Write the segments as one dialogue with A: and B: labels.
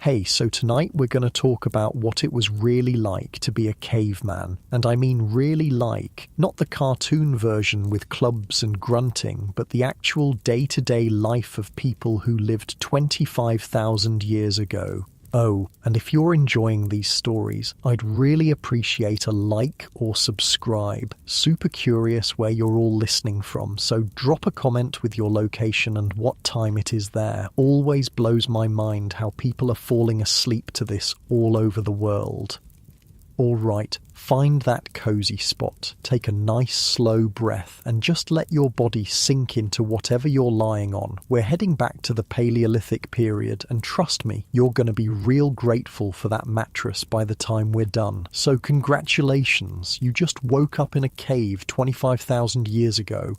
A: Hey, so tonight we're going to talk about what it was really like to be a caveman. And I mean really like, not the cartoon version with clubs and grunting, but the actual day-to-day life of people who lived 25,000 years ago. Oh, and if you're enjoying these stories, I'd really appreciate a like or subscribe. Super curious where you're all listening from, so drop a comment with your location and what time it is there. Always blows my mind how people are falling asleep to this all over the world. All right, find that cozy spot, take a nice slow breath and just let your body sink into whatever you're lying on. We're heading back to the Paleolithic period and trust me, you're going to be real grateful for that mattress by the time we're done. So congratulations, you just woke up in a cave 25,000 years ago.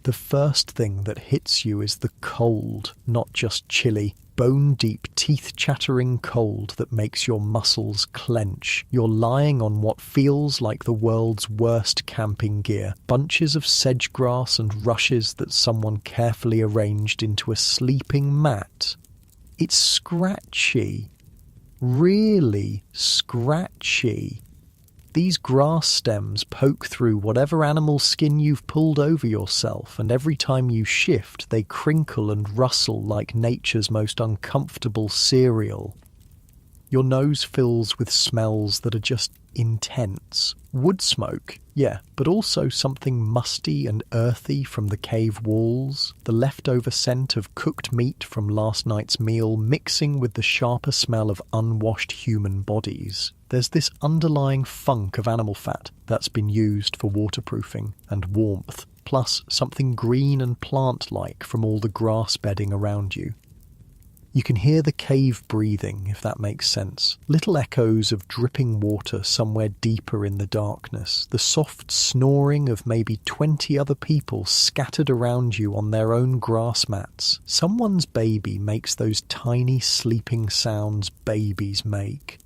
A: The first thing that hits you is the cold, not just chilly. Bone-deep, teeth-chattering cold that makes your muscles clench. You're lying on what feels like the world's worst camping gear. Bunches of sedge grass and rushes that someone carefully arranged into a sleeping mat. It's scratchy. Really scratchy. These grass stems poke through whatever animal skin you've pulled over yourself, and every time you shift, they crinkle and rustle like nature's most uncomfortable cereal. Your nose fills with smells that are just intense. Wood smoke, yeah, but also something musty and earthy from the cave walls, the leftover scent of cooked meat from last night's meal mixing with the sharper smell of unwashed human bodies. There's this underlying funk of animal fat that's been used for waterproofing and warmth, plus something green and plant-like from all the grass bedding around you. You can hear the cave breathing, if that makes sense. Little echoes of dripping water somewhere deeper in the darkness. The soft snoring of maybe 20 other people scattered around you on their own grass mats. Someone's baby makes those tiny sleeping sounds babies make.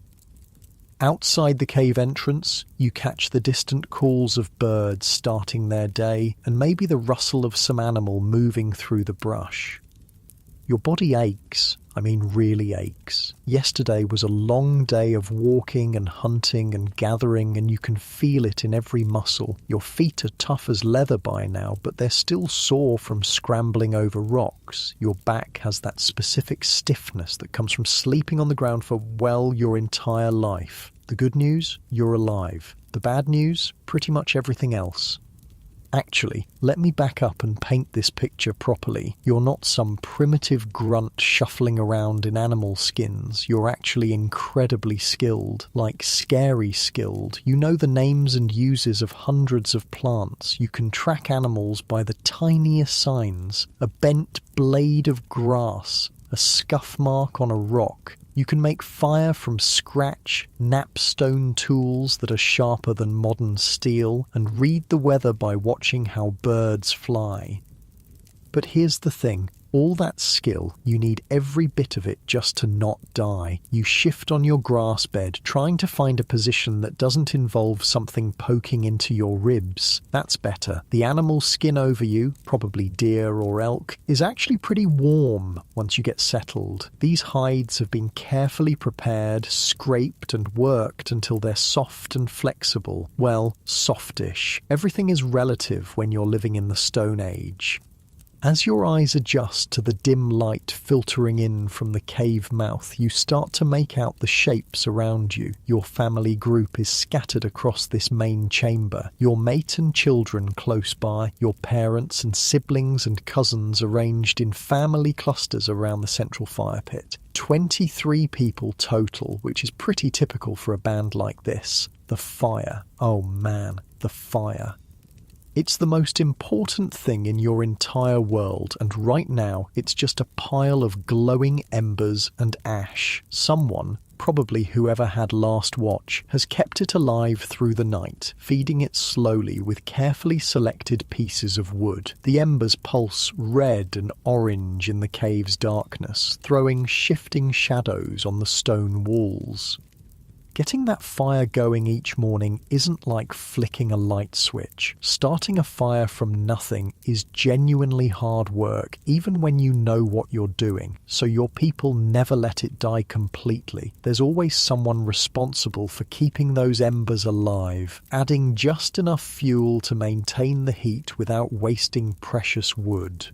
A: Outside the cave entrance, you catch the distant calls of birds starting their day and maybe the rustle of some animal moving through the brush. Your body aches, really aches. Yesterday was a long day of walking and hunting and gathering, and you can feel it in every muscle. Your feet are tough as leather by now, but they're still sore from scrambling over rocks. Your back has that specific stiffness that comes from sleeping on the ground for, well, your entire life. The good news? You're alive. The bad news? Pretty much everything else. Actually, let me back up and paint this picture properly. You're not some primitive grunt shuffling around in animal skins. You're actually incredibly skilled, like scary skilled. You know the names and uses of hundreds of plants. You can track animals by the tiniest signs. A bent blade of grass, a scuff mark on a rock. You can make fire from scratch, napstone tools that are sharper than modern steel, and read the weather by watching how birds fly. But here's the thing. All that skill, you need every bit of it just to not die. You shift on your grass bed, trying to find a position that doesn't involve something poking into your ribs. That's better. The animal skin over you, probably deer or elk, is actually pretty warm once you get settled. These hides have been carefully prepared, scraped and worked until they're soft and flexible. Well, softish. Everything is relative when you're living in the Stone Age. As your eyes adjust to the dim light filtering in from the cave mouth, you start to make out the shapes around you. Your family group is scattered across this main chamber. Your mate and children close by, your parents and siblings and cousins arranged in family clusters around the central fire pit. 23 people total, which is pretty typical for a band like this. The fire. Oh man, the fire. It's the most important thing in your entire world, and right now it's just a pile of glowing embers and ash. Someone, probably whoever had last watch, has kept it alive through the night, feeding it slowly with carefully selected pieces of wood. The embers pulse red and orange in the cave's darkness, throwing shifting shadows on the stone walls. Getting that fire going each morning isn't like flicking a light switch. Starting a fire from nothing is genuinely hard work, even when you know what you're doing, so your people never let it die completely. There's always someone responsible for keeping those embers alive, adding just enough fuel to maintain the heat without wasting precious wood.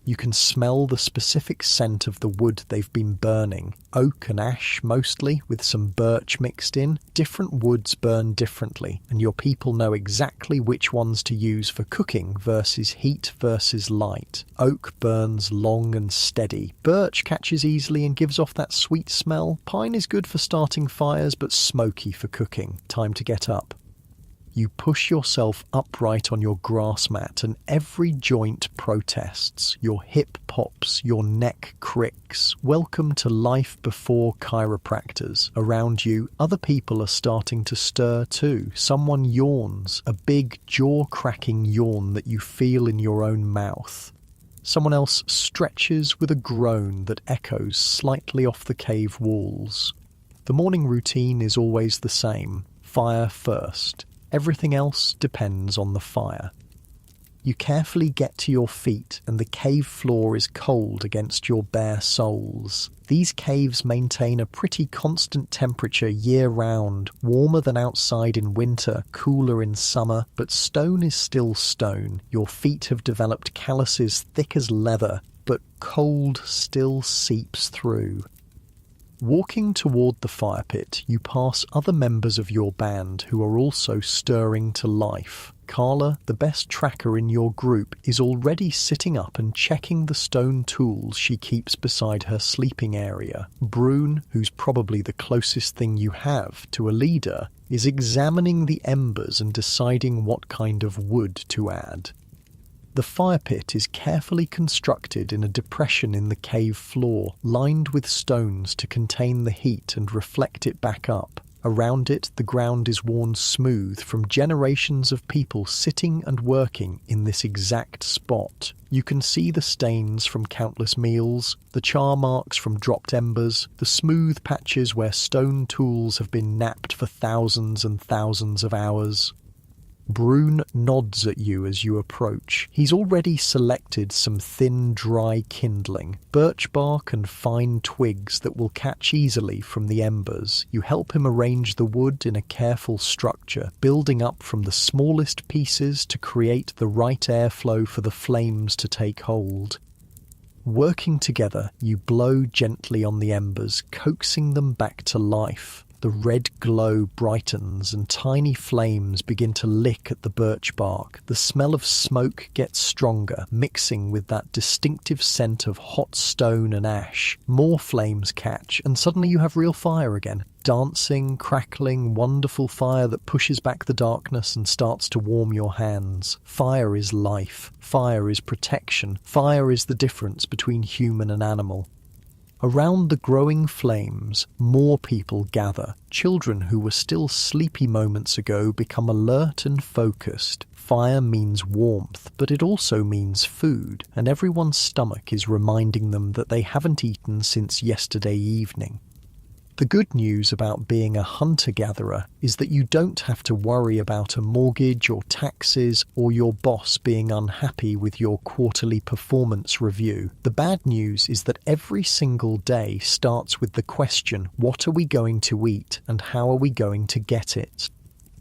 A: You can smell the specific scent of the wood they've been burning. Oak and ash mostly, with some birch mixed in. Different woods burn differently, and your people know exactly which ones to use for cooking versus heat versus light. Oak burns long and steady. Birch catches easily and gives off that sweet smell. Pine is good for starting fires, but smoky for cooking. Time to get up. You push yourself upright on your grass mat and every joint protests. Your hip pops, your neck cricks. Welcome to life before chiropractors. Around you, other people are starting to stir too. Someone yawns, a big jaw-cracking yawn that you feel in your own mouth. Someone else stretches with a groan that echoes slightly off the cave walls. The morning routine is always the same. Fire first. Everything else depends on the fire. You carefully get to your feet and the cave floor is cold against your bare soles. These caves maintain a pretty constant temperature year-round, warmer than outside in winter, cooler in summer, but stone is still stone. Your feet have developed calluses thick as leather, but cold still seeps through. Walking toward the fire pit, you pass other members of your band who are also stirring to life. Carla, the best tracker in your group, is already sitting up and checking the stone tools she keeps beside her sleeping area. Brune, who's probably the closest thing you have to a leader, is examining the embers and deciding what kind of wood to add. The fire pit is carefully constructed in a depression in the cave floor, lined with stones to contain the heat and reflect it back up. Around it, the ground is worn smooth from generations of people sitting and working in this exact spot. You can see the stains from countless meals, the char marks from dropped embers, the smooth patches where stone tools have been knapped for thousands and thousands of hours. Brune nods at you as you approach. He's already selected some thin, dry kindling, birch bark and fine twigs that will catch easily from the embers. You help him arrange the wood in a careful structure, building up from the smallest pieces to create the right airflow for the flames to take hold. Working together, you blow gently on the embers, coaxing them back to life. The red glow brightens and tiny flames begin to lick at the birch bark. The smell of smoke gets stronger, mixing with that distinctive scent of hot stone and ash. More flames catch, and suddenly you have real fire again. Dancing, crackling, wonderful fire that pushes back the darkness and starts to warm your hands. Fire is life. Fire is protection. Fire is the difference between human and animal. Around the growing flames, more people gather. Children who were still sleepy moments ago become alert and focused. Fire means warmth, but it also means food, and everyone's stomach is reminding them that they haven't eaten since yesterday evening. The good news about being a hunter-gatherer is that you don't have to worry about a mortgage or taxes or your boss being unhappy with your quarterly performance review. The bad news is that every single day starts with the question, what are we going to eat and how are we going to get it?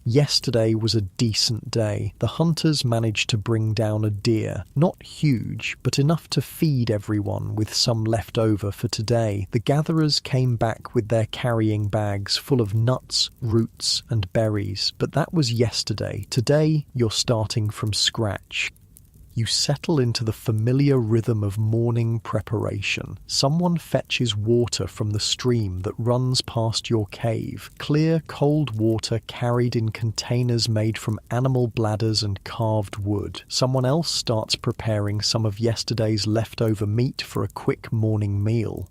A: Yesterday was a decent day. The hunters managed to bring down a deer. Not huge, but enough to feed everyone with some left over for today. The gatherers came back with their carrying bags full of nuts, roots, and berries. But that was yesterday. Today, you're starting from scratch. You settle into the familiar rhythm of morning preparation. Someone fetches water from the stream that runs past your cave. Clear, cold water carried in containers made from animal bladders and carved wood. Someone else starts preparing some of yesterday's leftover meat for a quick morning meal.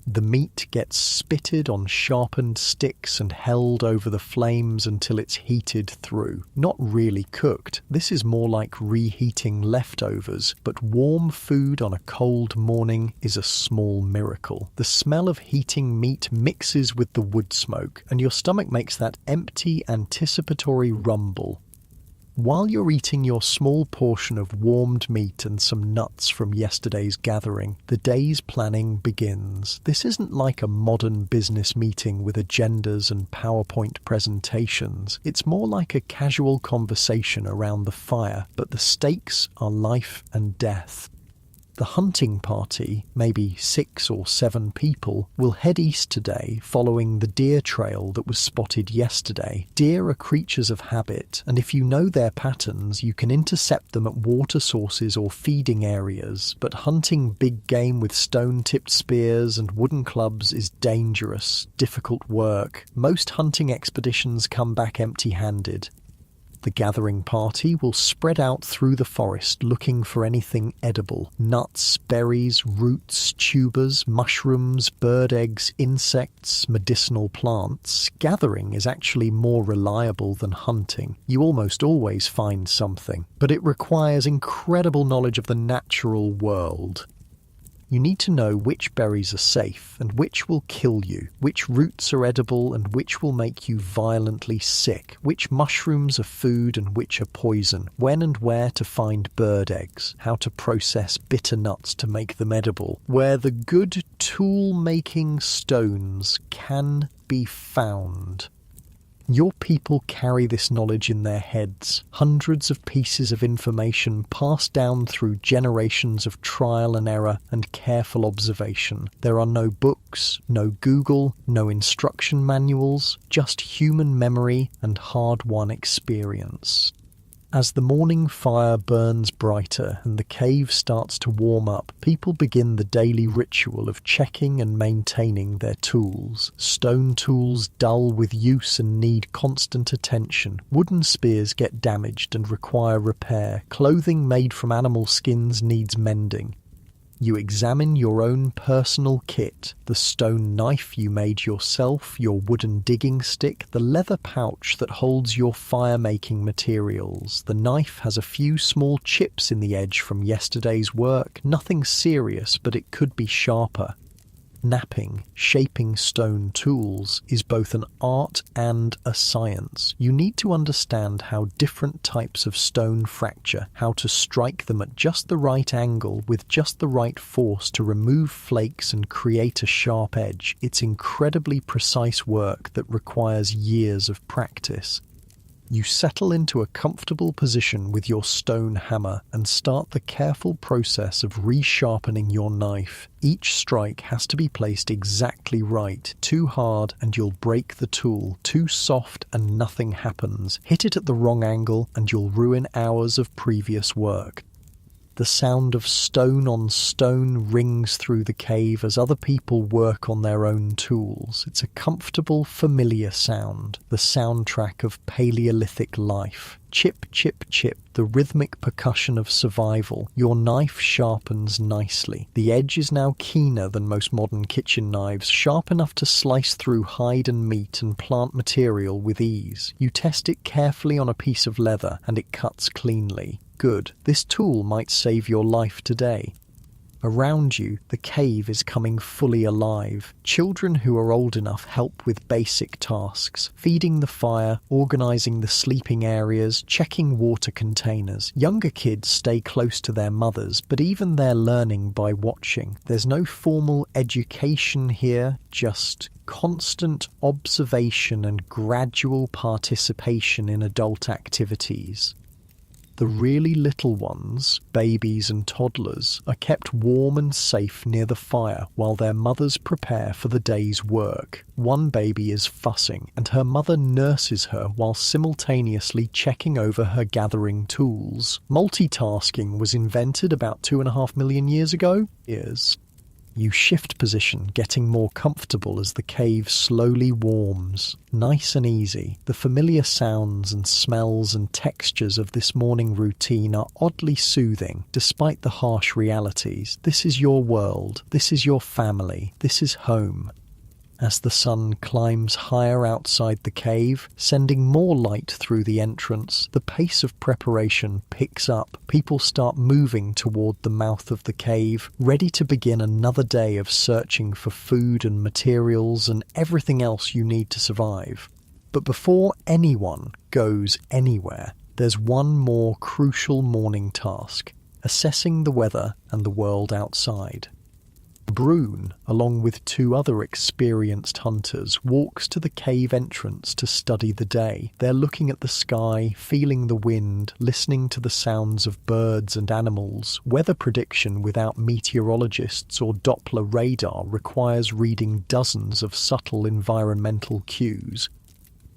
A: The meat gets spitted on sharpened sticks and held over the flames until it's heated through. Not really cooked. This is more like reheating leftovers, but warm food on a cold morning is a small miracle. The smell of heating meat mixes with the wood smoke, and your stomach makes that empty, anticipatory rumble. While you're eating your small portion of warmed meat and some nuts from yesterday's gathering, the day's planning begins. This isn't like a modern business meeting with agendas and PowerPoint presentations. It's more like a casual conversation around the fire, but the stakes are life and death. The hunting party, maybe 6 or 7 people, will head east today following the deer trail that was spotted yesterday. Deer are creatures of habit, and if you know their patterns, you can intercept them at water sources or feeding areas, but hunting big game with stone-tipped spears and wooden clubs is dangerous, difficult work. Most hunting expeditions come back empty-handed. The gathering party will spread out through the forest looking for anything edible. Nuts, berries, roots, tubers, mushrooms, bird eggs, insects, medicinal plants. Gathering is actually more reliable than hunting. You almost always find something, but it requires incredible knowledge of the natural world. You need to know which berries are safe and which will kill you, which roots are edible and which will make you violently sick, which mushrooms are food and which are poison, when and where to find bird eggs, how to process bitter nuts to make them edible, where the good tool-making stones can be found. Your people carry this knowledge in their heads, hundreds of pieces of information passed down through generations of trial and error and careful observation. There are no books, no Google, no instruction manuals, just human memory and hard-won experience. As the morning fire burns brighter and the cave starts to warm up, people begin the daily ritual of checking and maintaining their tools. Stone tools dull with use and need constant attention. Wooden spears get damaged and require repair. Clothing made from animal skins needs mending. You examine your own personal kit, the stone knife you made yourself, your wooden digging stick, the leather pouch that holds your fire-making materials. The knife has a few small chips in the edge from yesterday's work, nothing serious, but it could be sharper. Knapping, shaping stone tools, is both an art and a science. You need to understand how different types of stone fracture, how to strike them at just the right angle with just the right force to remove flakes and create a sharp edge. It's incredibly precise work that requires years of practice. You settle into a comfortable position with your stone hammer and start the careful process of resharpening your knife. Each strike has to be placed exactly right. Too hard and you'll break the tool. Too soft and nothing happens. Hit it at the wrong angle and you'll ruin hours of previous work. The sound of stone on stone rings through the cave as other people work on their own tools. It's a comfortable, familiar sound, the soundtrack of Paleolithic life. Chip, chip, chip, the rhythmic percussion of survival. Your knife sharpens nicely. The edge is now keener than most modern kitchen knives, sharp enough to slice through hide and meat and plant material with ease. You test it carefully on a piece of leather, and it cuts cleanly. Good. This tool might save your life today. Around you, the cave is coming fully alive. Children who are old enough help with basic tasks, feeding the fire, organising the sleeping areas, checking water containers. Younger kids stay close to their mothers, but even they're learning by watching. There's no formal education here, just constant observation and gradual participation in adult activities. The really little ones, babies and toddlers, are kept warm and safe near the fire while their mothers prepare for the day's work. One baby is fussing, and her mother nurses her while simultaneously checking over her gathering tools. Multitasking was invented about 2.5 million years ago. You shift position, getting more comfortable as the cave slowly warms. Nice and easy, the familiar sounds and smells and textures of this morning routine are oddly soothing, despite the harsh realities. This is your world, this is your family, this is home. As the sun climbs higher outside the cave, sending more light through the entrance, the pace of preparation picks up. People start moving toward the mouth of the cave, ready to begin another day of searching for food and materials and everything else you need to survive. But before anyone goes anywhere, there's one more crucial morning task: assessing the weather and the world outside. Brune, along with two other experienced hunters, walks to the cave entrance to study the day. They're looking at the sky, feeling the wind, listening to the sounds of birds and animals. Weather prediction without meteorologists or Doppler radar requires reading dozens of subtle environmental cues.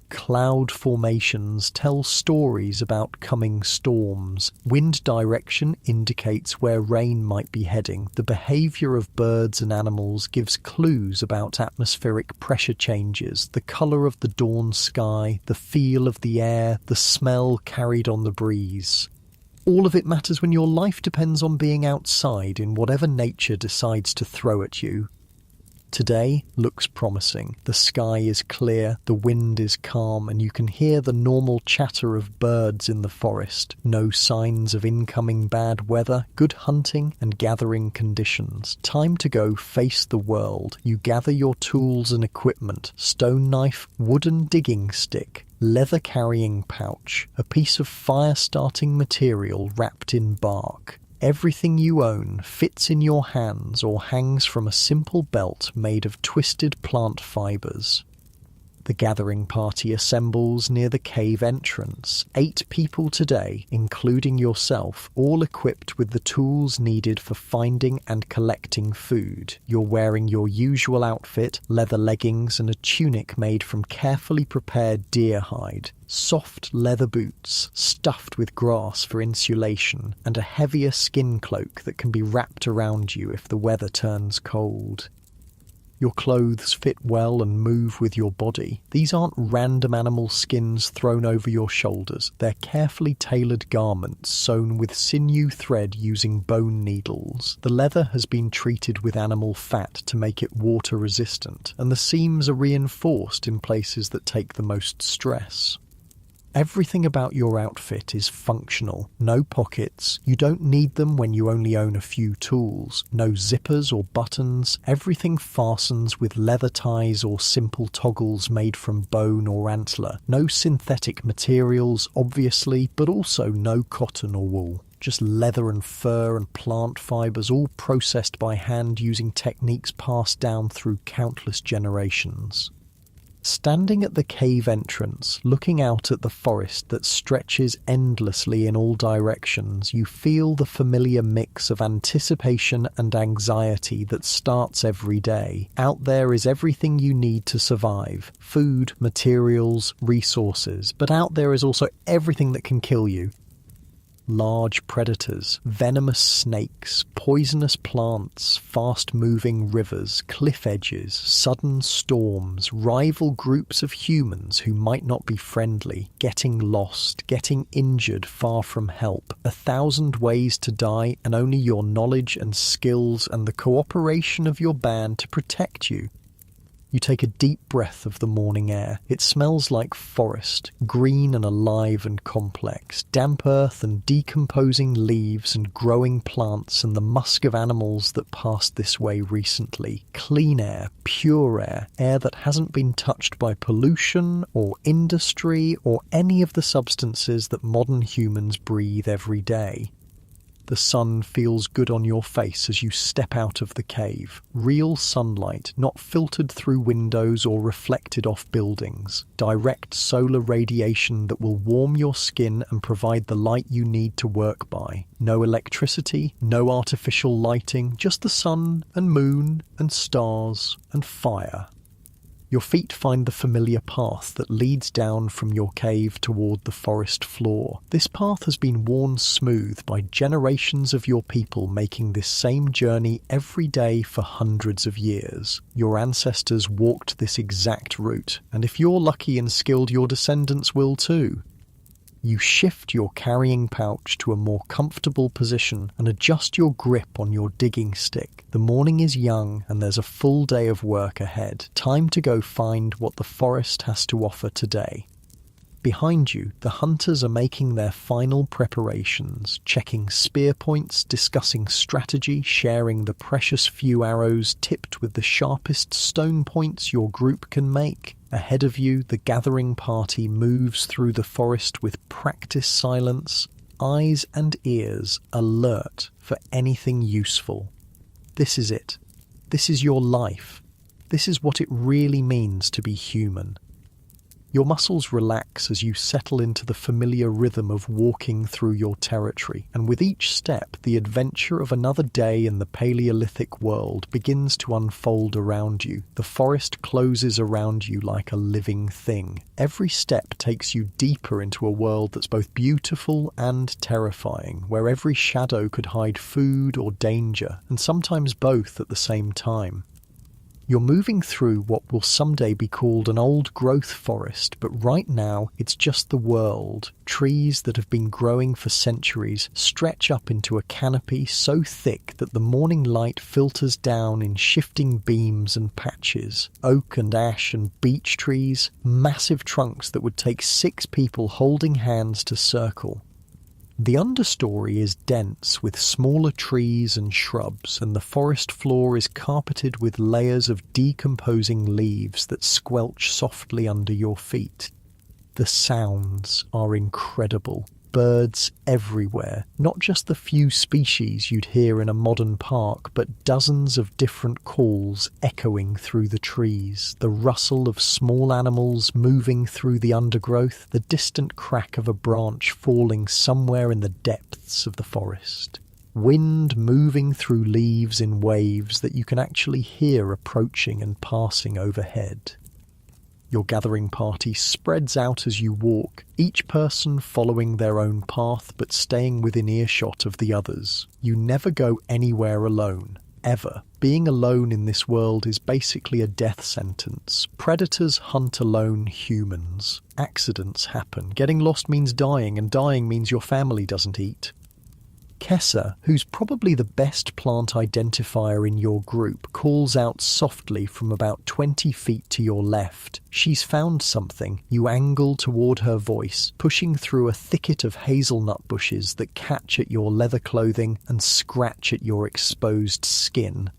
A: Cloud formations tell stories about coming storms. Wind direction indicates where rain might be heading. The behavior of birds and animals gives clues about atmospheric pressure changes, the color of the dawn sky, the feel of the air, the smell carried on the breeze. All of it matters when your life depends on being outside in whatever nature decides to throw at you. Today looks promising. The sky is clear, the wind is calm, and you can hear the normal chatter of birds in the forest. No signs of incoming bad weather, good hunting and gathering conditions. Time to go face the world. You gather your tools and equipment: stone knife, wooden digging stick, leather carrying pouch, a piece of fire-starting material wrapped in bark. Everything you own fits in your hands or hangs from a simple belt made of twisted plant fibers. The gathering party assembles near the cave entrance. 8 people today, including yourself, all equipped with the tools needed for finding and collecting food. You're wearing your usual outfit, leather leggings and a tunic made from carefully prepared deer hide. Soft leather boots, stuffed with grass for insulation, and a heavier skin cloak that can be wrapped around you if the weather turns cold. Your clothes fit well and move with your body. These aren't random animal skins thrown over your shoulders. They're carefully tailored garments sewn with sinew thread using bone needles. The leather has been treated with animal fat to make it water resistant, and the seams are reinforced in places that take the most stress. Everything about your outfit is functional. No pockets. You don't need them when you only own a few tools. No zippers or buttons. Everything fastens with leather ties or simple toggles made from bone or antler. No synthetic materials, obviously, but also no cotton or wool. Just leather and fur and plant fibers, all processed by hand using techniques passed down through countless generations. Standing at the cave entrance, looking out at the forest that stretches endlessly in all directions, you feel the familiar mix of anticipation and anxiety that starts every day. Out there is everything you need to survive: food, materials, resources. But out there is also everything that can kill you. Large predators, venomous snakes, poisonous plants, fast-moving rivers, cliff edges, sudden storms, rival groups of humans who might not be friendly, getting lost, getting injured far from help, 1,000 ways to die, and only your knowledge and skills and the cooperation of your band to protect you. You take a deep breath of the morning air. It smells like forest, green and alive and complex, damp earth and decomposing leaves and growing plants and the musk of animals that passed this way recently. Clean air, pure air, air that hasn't been touched by pollution or industry or any of the substances that modern humans breathe every day. The sun feels good on your face as you step out of the cave. Real sunlight, not filtered through windows or reflected off buildings. Direct solar radiation that will warm your skin and provide the light you need to work by. No electricity, no artificial lighting, just the sun and moon and stars and fire. Your feet find the familiar path that leads down from your cave toward the forest floor. This path has been worn smooth by generations of your people making this same journey every day for hundreds of years. Your ancestors walked this exact route, and if you're lucky and skilled, your descendants will too. You shift your carrying pouch to a more comfortable position and adjust your grip on your digging stick. The morning is young and there's a full day of work ahead. Time to go find what the forest has to offer today. Behind you, the hunters are making their final preparations, checking spear points, discussing strategy, sharing the precious few arrows tipped with the sharpest stone points your group can make. Ahead of you, the gathering party moves through the forest with practiced silence, eyes and ears alert for anything useful. This is it. This is your life. This is what it really means to be human. Your muscles relax as you settle into the familiar rhythm of walking through your territory, and with each step, the adventure of another day in the Paleolithic world begins to unfold around you. The forest closes around you like a living thing. Every step takes you deeper into a world that's both beautiful and terrifying, where every shadow could hide food or danger, and sometimes both at the same time. You're moving through what will someday be called an old-growth forest, but right now it's just the world. Trees that have been growing for centuries stretch up into a canopy so thick that the morning light filters down in shifting beams and patches. Oak and ash and beech trees, massive trunks that would take 6 people holding hands to circle. The understory is dense with smaller trees and shrubs, and the forest floor is carpeted with layers of decomposing leaves that squelch softly under your feet. The sounds are incredible. Birds everywhere, not just the few species you'd hear in a modern park, but dozens of different calls echoing through the trees, the rustle of small animals moving through the undergrowth, the distant crack of a branch falling somewhere in the depths of the forest. Wind moving through leaves in waves that you can actually hear approaching and passing overhead. Your gathering party spreads out as you walk, each person following their own path but staying within earshot of the others. You never go anywhere alone, ever. Being alone in this world is basically a death sentence. Predators hunt alone humans. Accidents happen. Getting lost means dying, and dying means your family doesn't eat. Kessa, who's probably the best plant identifier in your group, calls out softly from about 20 feet to your left. She's found something. You angle toward her voice, pushing through a thicket of hazelnut bushes that catch at your leather clothing and scratch at your exposed skin.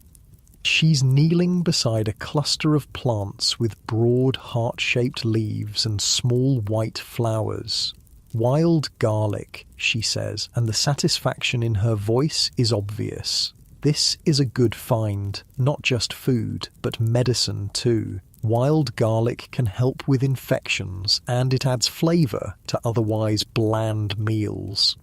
A: She's kneeling beside a cluster of plants with broad heart-shaped leaves and small white flowers. "Wild garlic," she says, and the satisfaction in her voice is obvious. This is a good find, not just food, but medicine too. Wild garlic can help with infections, and it adds flavour to otherwise bland meals.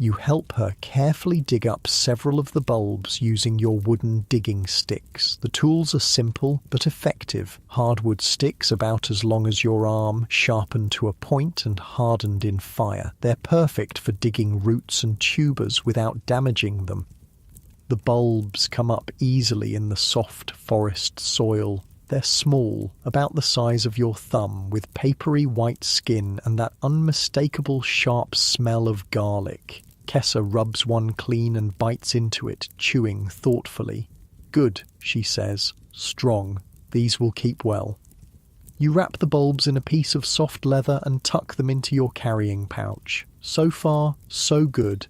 A: You help her carefully dig up several of the bulbs using your wooden digging sticks. The tools are simple but effective. Hardwood sticks about as long as your arm, sharpened to a point and hardened in fire. They're perfect for digging roots and tubers without damaging them. The bulbs come up easily in the soft forest soil. They're small, about the size of your thumb, with papery white skin and that unmistakable sharp smell of garlic. Kessa rubs one clean and bites into it, chewing thoughtfully. "Good," she says. "Strong. These will keep well." You wrap the bulbs in a piece of soft leather and tuck them into your carrying pouch. So far, so good.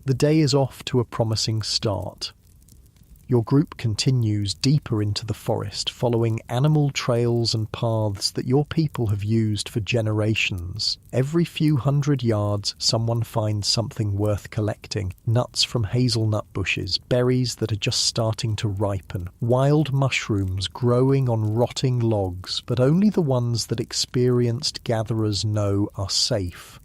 A: The day is off to a promising start. Your group continues deeper into the forest, following animal trails and paths that your people have used for generations. Every few hundred yards, someone finds something worth collecting. Nuts from hazelnut bushes, berries that are just starting to ripen, wild mushrooms growing on rotting logs, but only the ones that experienced gatherers know are safe.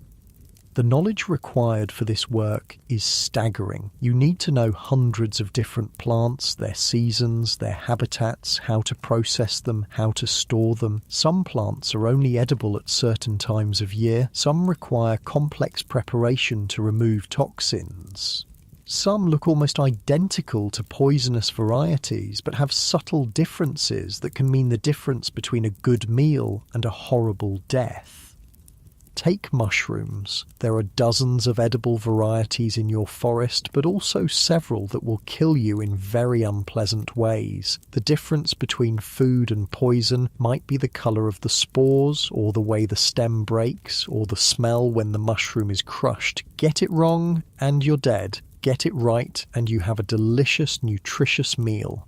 A: The knowledge required for this work is staggering. You need to know hundreds of different plants, their seasons, their habitats, how to process them, how to store them. Some plants are only edible at certain times of year. Some require complex preparation to remove toxins. Some look almost identical to poisonous varieties, but have subtle differences that can mean the difference between a good meal and a horrible death. Take mushrooms. There are dozens of edible varieties in your forest, but also several that will kill you in very unpleasant ways. The difference between food and poison might be the colour of the spores, or the way the stem breaks, or the smell when the mushroom is crushed. Get it wrong, and you're dead. Get it right, and you have a delicious, nutritious meal.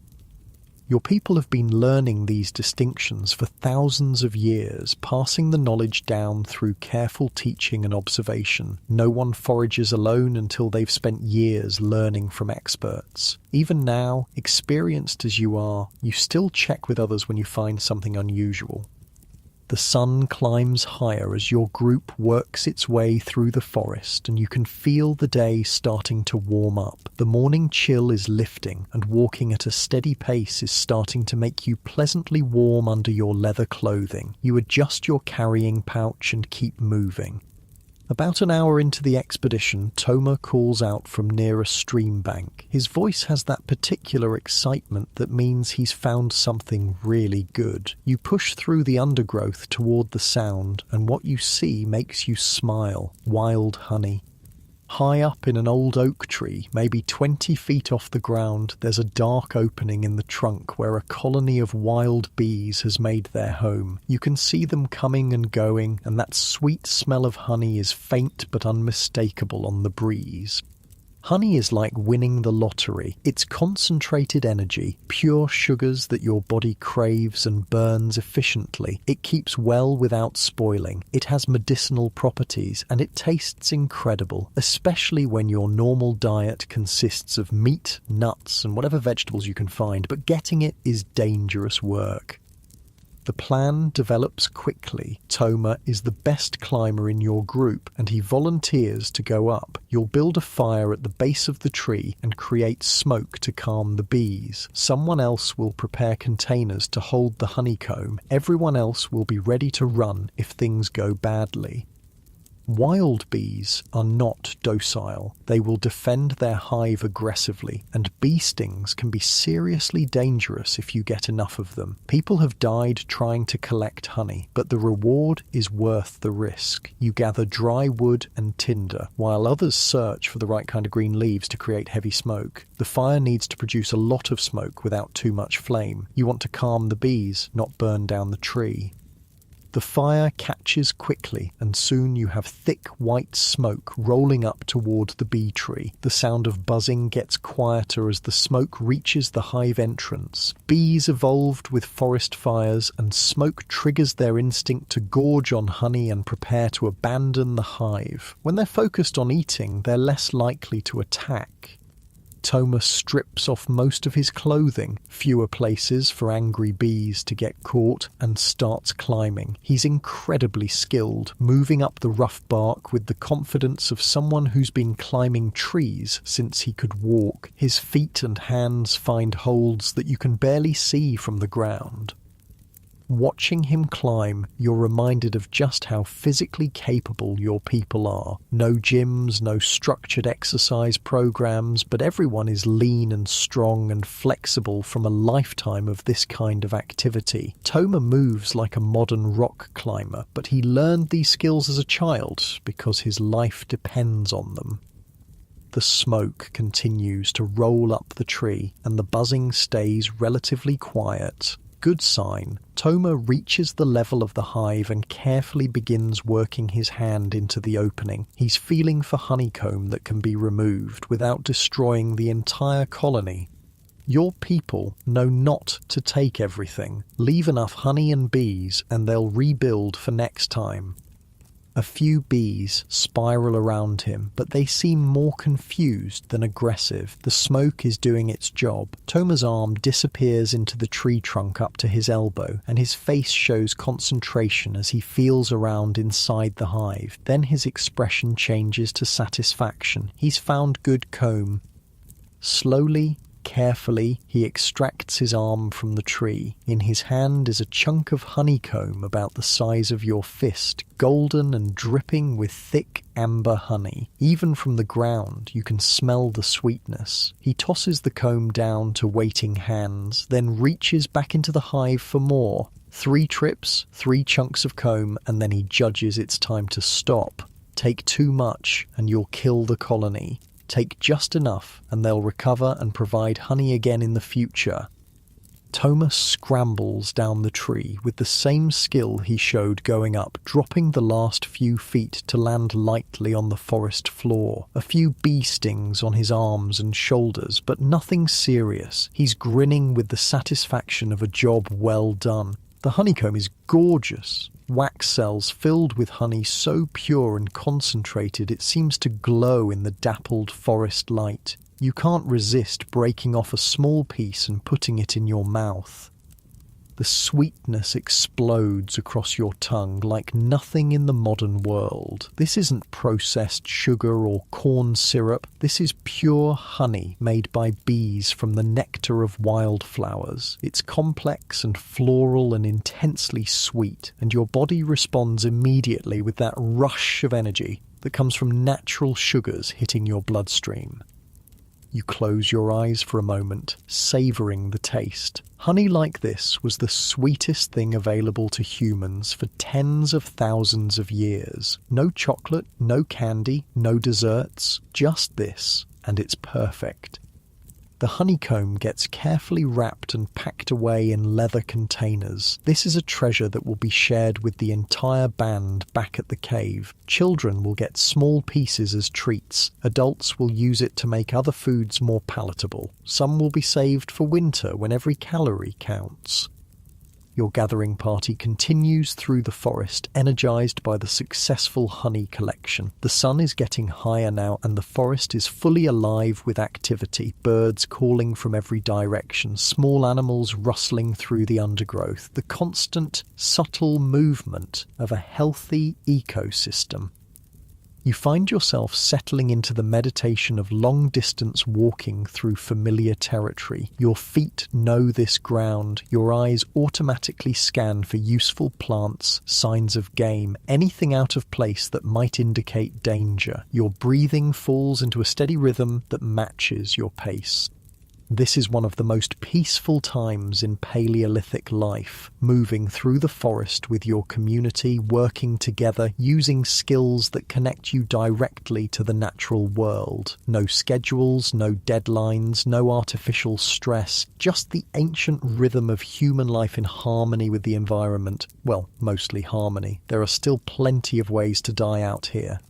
A: Your people have been learning these distinctions for thousands of years, passing the knowledge down through careful teaching and observation. No one forages alone until they've spent years learning from experts. Even now, experienced as you are, you still check with others when you find something unusual. The sun climbs higher as your group works its way through the forest, and you can feel the day starting to warm up. The morning chill is lifting, and walking at a steady pace is starting to make you pleasantly warm under your leather clothing. You adjust your carrying pouch and keep moving. About an hour into the expedition, Toma calls out from near a stream bank. His voice has that particular excitement that means he's found something really good. You push through the undergrowth toward the sound, and what you see makes you smile. Wild honey. High up in an old oak tree, maybe 20 feet off the ground, there's a dark opening in the trunk where a colony of wild bees has made their home. You can see them coming and going, and that sweet smell of honey is faint but unmistakable on the breeze. Honey is like winning the lottery. It's concentrated energy, pure sugars that your body craves and burns efficiently. It keeps well without spoiling. It has medicinal properties, and it tastes incredible, especially when your normal diet consists of meat, nuts, and whatever vegetables you can find, but getting it is dangerous work. The plan develops quickly. Toma is the best climber in your group, and he volunteers to go up. You'll build a fire at the base of the tree and create smoke to calm the bees. Someone else will prepare containers to hold the honeycomb. Everyone else will be ready to run if things go badly. Wild bees are not docile. They will defend their hive aggressively, and bee stings can be seriously dangerous if you get enough of them. People have died trying to collect honey, but the reward is worth the risk. You gather dry wood and tinder, while others search for the right kind of green leaves to create heavy smoke. The fire needs to produce a lot of smoke without too much flame. You want to calm the bees, not burn down the tree. The fire catches quickly, and soon you have thick white smoke rolling up toward the bee tree. The sound of buzzing gets quieter as the smoke reaches the hive entrance. Bees evolved with forest fires, and smoke triggers their instinct to gorge on honey and prepare to abandon the hive. When they're focused on eating, they're less likely to attack. Toma strips off most of his clothing, fewer places for angry bees to get caught, and starts climbing. He's incredibly skilled, moving up the rough bark with the confidence of someone who's been climbing trees since he could walk. His feet and hands find holds that you can barely see from the ground. Watching him climb, you're reminded of just how physically capable your people are. No gyms, no structured exercise programs, but everyone is lean and strong and flexible from a lifetime of this kind of activity. Toma moves like a modern rock climber, but he learned these skills as a child because his life depends on them. The smoke continues to roll up the tree, and the buzzing stays relatively quiet. Good sign. Toma reaches the level of the hive and carefully begins working his hand into the opening. He's feeling for honeycomb that can be removed without destroying the entire colony. Your people know not to take everything. Leave enough honey and bees and they'll rebuild for next time. A few bees spiral around him, but they seem more confused than aggressive. The smoke is doing its job. Toma's arm disappears into the tree trunk up to his elbow, and his face shows concentration as he feels around inside the hive. Then his expression changes to satisfaction. He's found good comb. Slowly, carefully, he extracts his arm from the tree. In his hand is a chunk of honeycomb about the size of your fist, golden and dripping with thick amber honey. Even from the ground, you can smell the sweetness. He tosses the comb down to waiting hands, then reaches back into the hive for more. 3 trips, 3 chunks of comb, and then he judges it's time to stop. Take too much, and you'll kill the colony. Take just enough and they'll recover and provide honey again in the future. Toma scrambles down the tree with the same skill he showed going up, dropping the last few feet to land lightly on the forest floor. A few bee stings on his arms and shoulders, but nothing serious. He's grinning with the satisfaction of a job well done. The honeycomb is gorgeous. Wax cells filled with honey so pure and concentrated it seems to glow in the dappled forest light. You can't resist breaking off a small piece and putting it in your mouth. The sweetness explodes across your tongue like nothing in the modern world. This isn't processed sugar or corn syrup. This is pure honey made by bees from the nectar of wildflowers. It's complex and floral and intensely sweet, and your body responds immediately with that rush of energy that comes from natural sugars hitting your bloodstream. You close your eyes for a moment, savouring the taste. Honey like this was the sweetest thing available to humans for tens of thousands of years. No chocolate, no candy, no desserts, just this, and it's perfect. The honeycomb gets carefully wrapped and packed away in leather containers. This is a treasure that will be shared with the entire band back at the cave. Children will get small pieces as treats. Adults will use it to make other foods more palatable. Some will be saved for winter when every calorie counts. Your gathering party continues through the forest, energized by the successful honey collection. The sun is getting higher now, and the forest is fully alive with activity. Birds calling from every direction, small animals rustling through the undergrowth. The constant, subtle movement of a healthy ecosystem. You find yourself settling into the meditation of long-distance walking through familiar territory. Your feet know this ground. Your eyes automatically scan for useful plants, signs of game, anything out of place that might indicate danger. Your breathing falls into a steady rhythm that matches your pace. This is one of the most peaceful times in Paleolithic life, moving through the forest with your community, working together, using skills that connect you directly to the natural world. No schedules, no deadlines, no artificial stress, just the ancient rhythm of human life in harmony with the environment. Well, mostly harmony. There are still plenty of ways to die out here.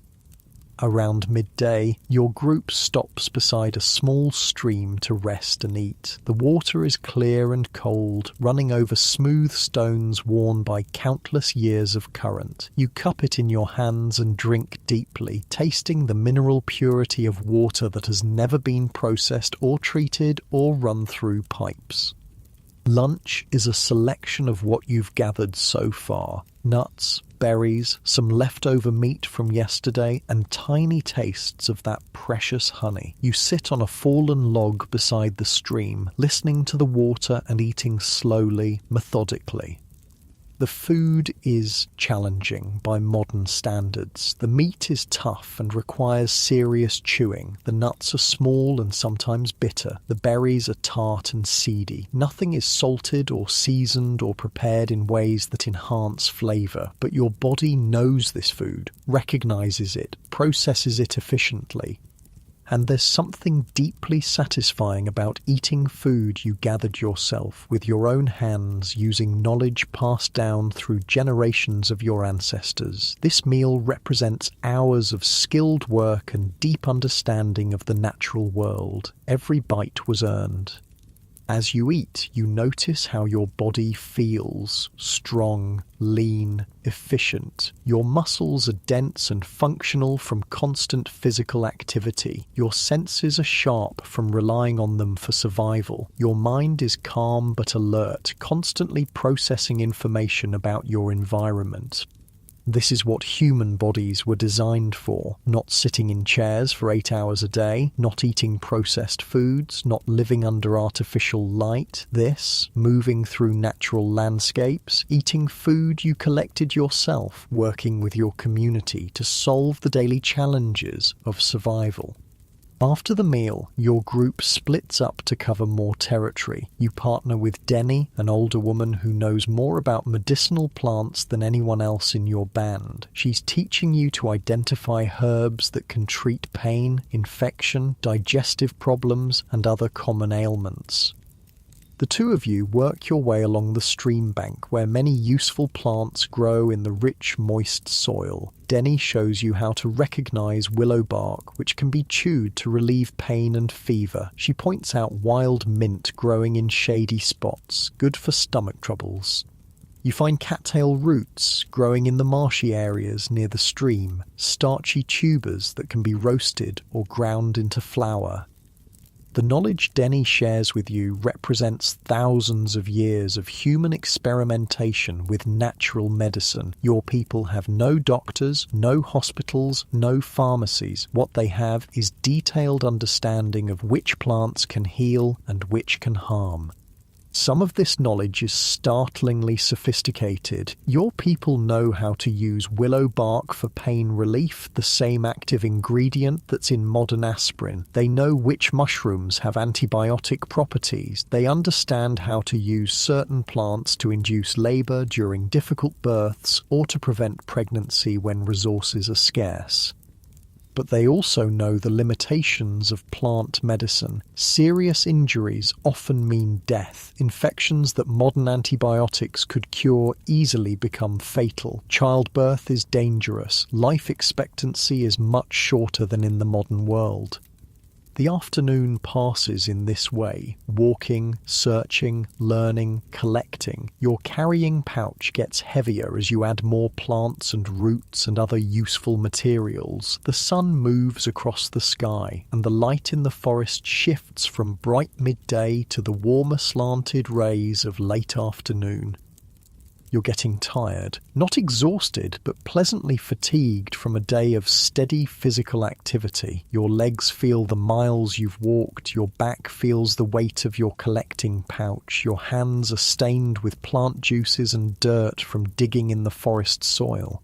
A: Around midday, your group stops beside a small stream to rest and eat. The water is clear and cold, running over smooth stones worn by countless years of current. You cup it in your hands and drink deeply, tasting the mineral purity of water that has never been processed or treated or run through pipes. Lunch is a selection of what you've gathered so far. Nuts, berries, some leftover meat from yesterday, and tiny tastes of that precious honey. You sit on a fallen log beside the stream, listening to the water and eating slowly, methodically. The food is challenging by modern standards. The meat is tough and requires serious chewing. The nuts are small and sometimes bitter. The berries are tart and seedy. Nothing is salted or seasoned or prepared in ways that enhance flavour. But your body knows this food, recognises it, processes it efficiently. And there's something deeply satisfying about eating food you gathered yourself with your own hands, using knowledge passed down through generations of your ancestors. This meal represents hours of skilled work and deep understanding of the natural world. Every bite was earned. As you eat, you notice how your body feels: strong, lean, efficient. Your muscles are dense and functional from constant physical activity. Your senses are sharp from relying on them for survival. Your mind is calm but alert, constantly processing information about your environment. This is what human bodies were designed for: not sitting in chairs for 8 hours a day, not eating processed foods, not living under artificial light. This, moving through natural landscapes, eating food you collected yourself, working with your community to solve the daily challenges of survival. After the meal, your group splits up to cover more territory. You partner with Denny, an older woman who knows more about medicinal plants than anyone else in your band. She's teaching you to identify herbs that can treat pain, infection, digestive problems, and other common ailments. The two of you work your way along the stream bank where many useful plants grow in the rich, moist soil. Denny shows you how to recognize willow bark, which can be chewed to relieve pain and fever. She points out wild mint growing in shady spots, good for stomach troubles. You find cattail roots growing in the marshy areas near the stream, starchy tubers that can be roasted or ground into flour. The knowledge Denny shares with you represents thousands of years of human experimentation with natural medicine. Your people have no doctors, no hospitals, no pharmacies. What they have is detailed understanding of which plants can heal and which can harm. Some of this knowledge is startlingly sophisticated. Your people know how to use willow bark for pain relief, the same active ingredient that's in modern aspirin. They know which mushrooms have antibiotic properties. They understand how to use certain plants to induce labor during difficult births or to prevent pregnancy when resources are scarce. But they also know the limitations of plant medicine. Serious injuries often mean death. Infections that modern antibiotics could cure easily become fatal. Childbirth is dangerous. Life expectancy is much shorter than in the modern world. The afternoon passes in this way: walking, searching, learning, collecting. Your carrying pouch gets heavier as you add more plants and roots and other useful materials. The sun moves across the sky, and the light in the forest shifts from bright midday to the warmer slanted rays of late afternoon. You're getting tired, not exhausted, but pleasantly fatigued from a day of steady physical activity. Your legs feel the miles you've walked, your back feels the weight of your collecting pouch, your hands are stained with plant juices and dirt from digging in the forest soil.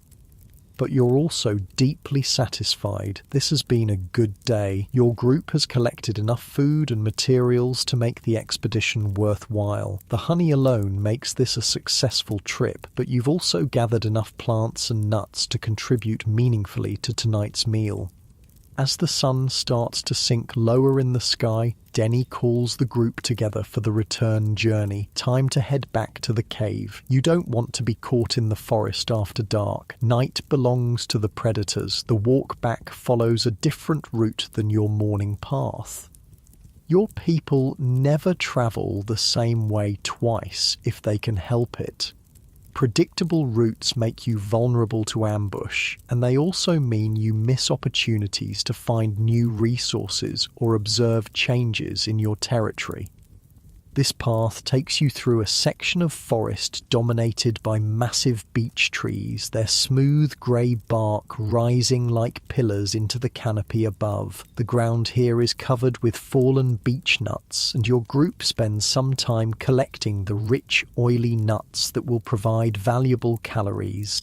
A: But you're also deeply satisfied. This has been a good day. Your group has collected enough food and materials to make the expedition worthwhile. The honey alone makes this a successful trip, but you've also gathered enough plants and nuts to contribute meaningfully to tonight's meal. As the sun starts to sink lower in the sky, Denny calls the group together for the return journey. Time to head back to the cave. You don't want to be caught in the forest after dark. Night belongs to the predators. The walk back follows a different route than your morning path. Your people never travel the same way twice if they can help it. Predictable routes make you vulnerable to ambush, and they also mean you miss opportunities to find new resources or observe changes in your territory. This path takes you through a section of forest dominated by massive beech trees, their smooth grey bark rising like pillars into the canopy above. The ground here is covered with fallen beech nuts, and your group spends some time collecting the rich, oily nuts that will provide valuable calories.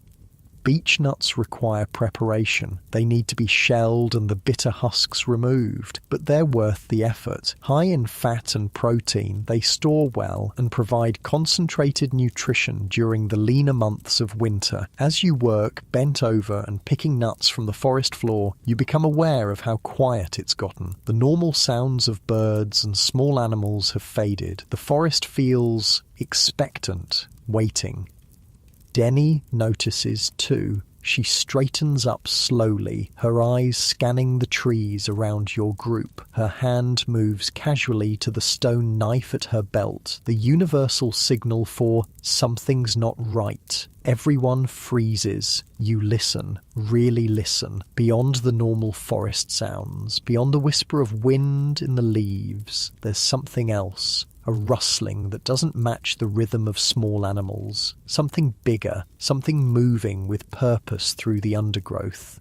A: Beech nuts require preparation. They need to be shelled and the bitter husks removed, but they're worth the effort. High in fat and protein, they store well and provide concentrated nutrition during the leaner months of winter. As you work bent over and picking nuts from the forest floor, you become aware of how quiet it's gotten. The normal sounds of birds and small animals have faded. The forest feels expectant, waiting. Denny notices too. She straightens up slowly, her eyes scanning the trees around your group. Her hand moves casually to the stone knife at her belt, the universal signal for something's not right. Everyone freezes. You listen, really listen, beyond the normal forest sounds, beyond the whisper of wind in the leaves. There's something else. A rustling that doesn't match the rhythm of small animals. Something bigger, something moving with purpose through the undergrowth.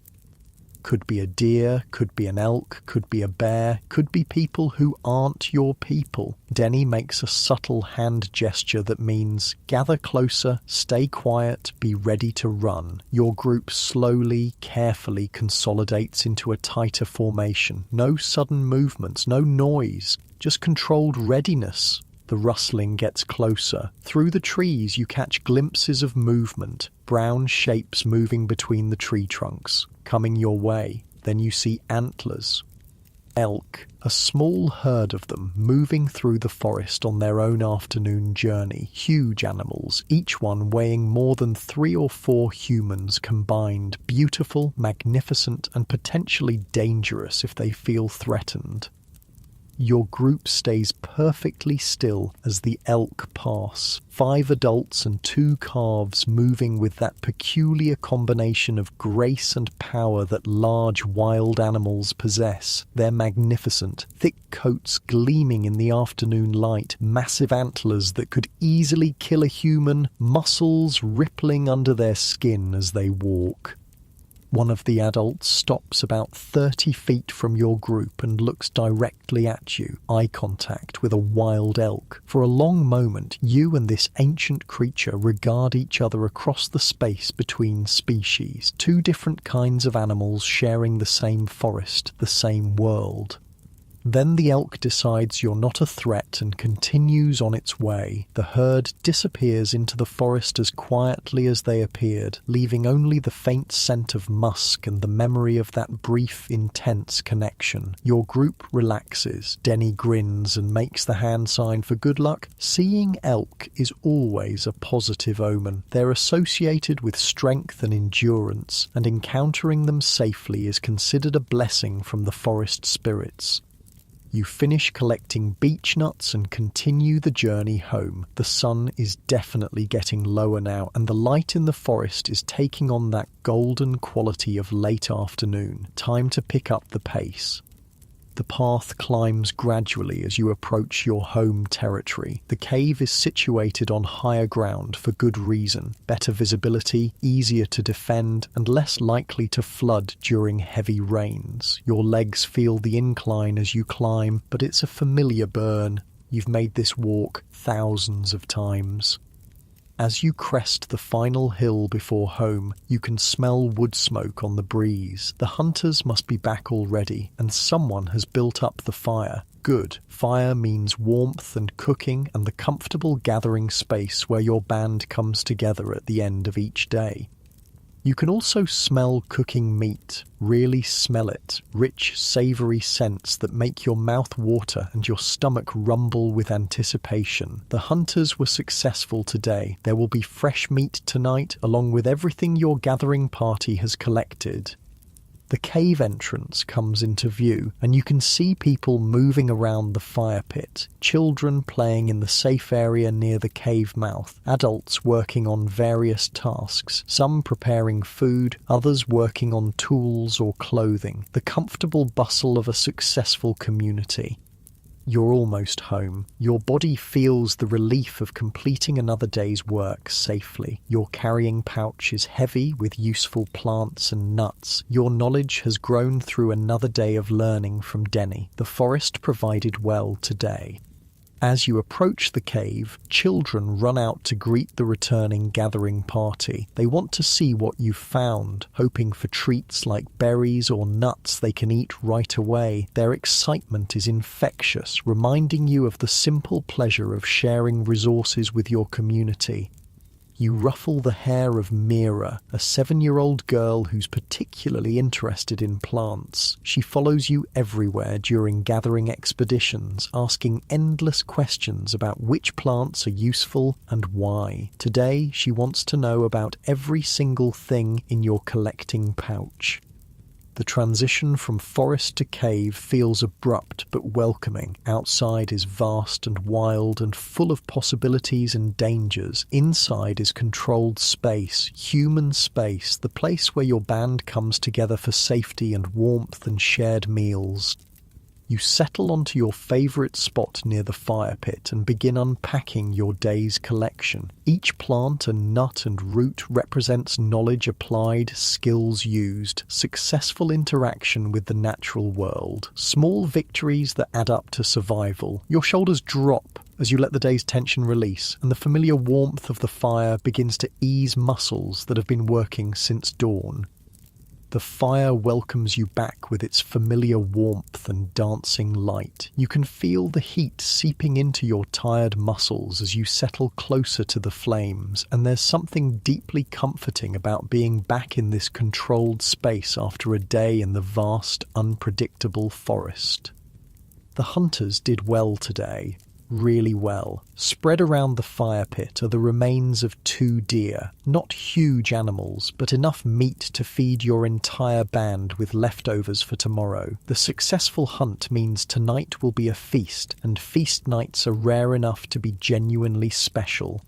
A: Could be a deer, could be an elk, could be a bear, could be people who aren't your people. Denny makes a subtle hand gesture that means gather closer, stay quiet, be ready to run. Your group slowly, carefully consolidates into a tighter formation. No sudden movements, no noise, just controlled readiness. The rustling gets closer. Through the trees you catch glimpses of movement, brown shapes moving between the tree trunks, coming your way. Then you see antlers. Elk, a small herd of them moving through the forest on their own afternoon journey. Huge animals, each one weighing more than 3 or 4 humans combined. Beautiful, magnificent, and potentially dangerous if they feel threatened. Your group stays perfectly still as the elk pass. 5 adults and 2 calves moving with that peculiar combination of grace and power that large wild animals possess. They're magnificent, thick coats gleaming in the afternoon light, massive antlers that could easily kill a human, muscles rippling under their skin as they walk. One of the adults stops about 30 feet from your group and looks directly at you, eye contact with a wild elk. For a long moment, you and this ancient creature regard each other across the space between species, 2 different kinds of animals sharing the same forest, the same world. Then the elk decides you're not a threat and continues on its way. The herd disappears into the forest as quietly as they appeared, leaving only the faint scent of musk and the memory of that brief, intense connection. Your group relaxes. Denny grins and makes the hand sign for good luck. Seeing elk is always a positive omen. They're associated with strength and endurance, and encountering them safely is considered a blessing from the forest spirits. You finish collecting beech nuts and continue the journey home. The sun is definitely getting lower now, and the light in the forest is taking on that golden quality of late afternoon. Time to pick up the pace. The path climbs gradually as you approach your home territory. The cave is situated on higher ground for good reason. Better visibility, easier to defend, and less likely to flood during heavy rains. Your legs feel the incline as you climb, but it's a familiar burn. You've made this walk thousands of times. As you crest the final hill before home, you can smell wood smoke on the breeze. The hunters must be back already, and someone has built up the fire. Good. Fire means warmth and cooking and the comfortable gathering space where your band comes together at the end of each day. You can also smell cooking meat, really smell it, rich, savoury scents that make your mouth water and your stomach rumble with anticipation. The hunters were successful today. There will be fresh meat tonight, along with everything your gathering party has collected. The cave entrance comes into view, and you can see people moving around the fire pit, children playing in the safe area near the cave mouth, adults working on various tasks, some preparing food, others working on tools or clothing, the comfortable bustle of a successful community. You're almost home. Your body feels the relief of completing another day's work safely. Your carrying pouch is heavy with useful plants and nuts. Your knowledge has grown through another day of learning from Denny. The forest provided well today. As you approach the cave, children run out to greet the returning gathering party. They want to see what you've found, hoping for treats like berries or nuts they can eat right away. Their excitement is infectious, reminding you of the simple pleasure of sharing resources with your community. You ruffle the hair of Mira, a 7-year-old girl who's particularly interested in plants. She follows you everywhere during gathering expeditions, asking endless questions about which plants are useful and why. Today, she wants to know about every single thing in your collecting pouch. The transition from forest to cave feels abrupt but welcoming. Outside is vast and wild and full of possibilities and dangers. Inside is controlled space, human space, the place where your band comes together for safety and warmth and shared meals. You settle onto your favourite spot near the fire pit and begin unpacking your day's collection. Each plant and nut and root represents knowledge applied, skills used, successful interaction with the natural world, small victories that add up to survival. Your shoulders drop as you let the day's tension release, and the familiar warmth of the fire begins to ease muscles that have been working since dawn. The fire welcomes you back with its familiar warmth and dancing light. You can feel the heat seeping into your tired muscles as you settle closer to the flames, and there's something deeply comforting about being back in this controlled space after a day in the vast, unpredictable forest. The hunters did well today. Really well. Spread around the fire pit are the remains of 2 deer, not huge animals, but enough meat to feed your entire band with leftovers for tomorrow. The successful hunt means tonight will be a feast, and feast nights are rare enough to be genuinely special.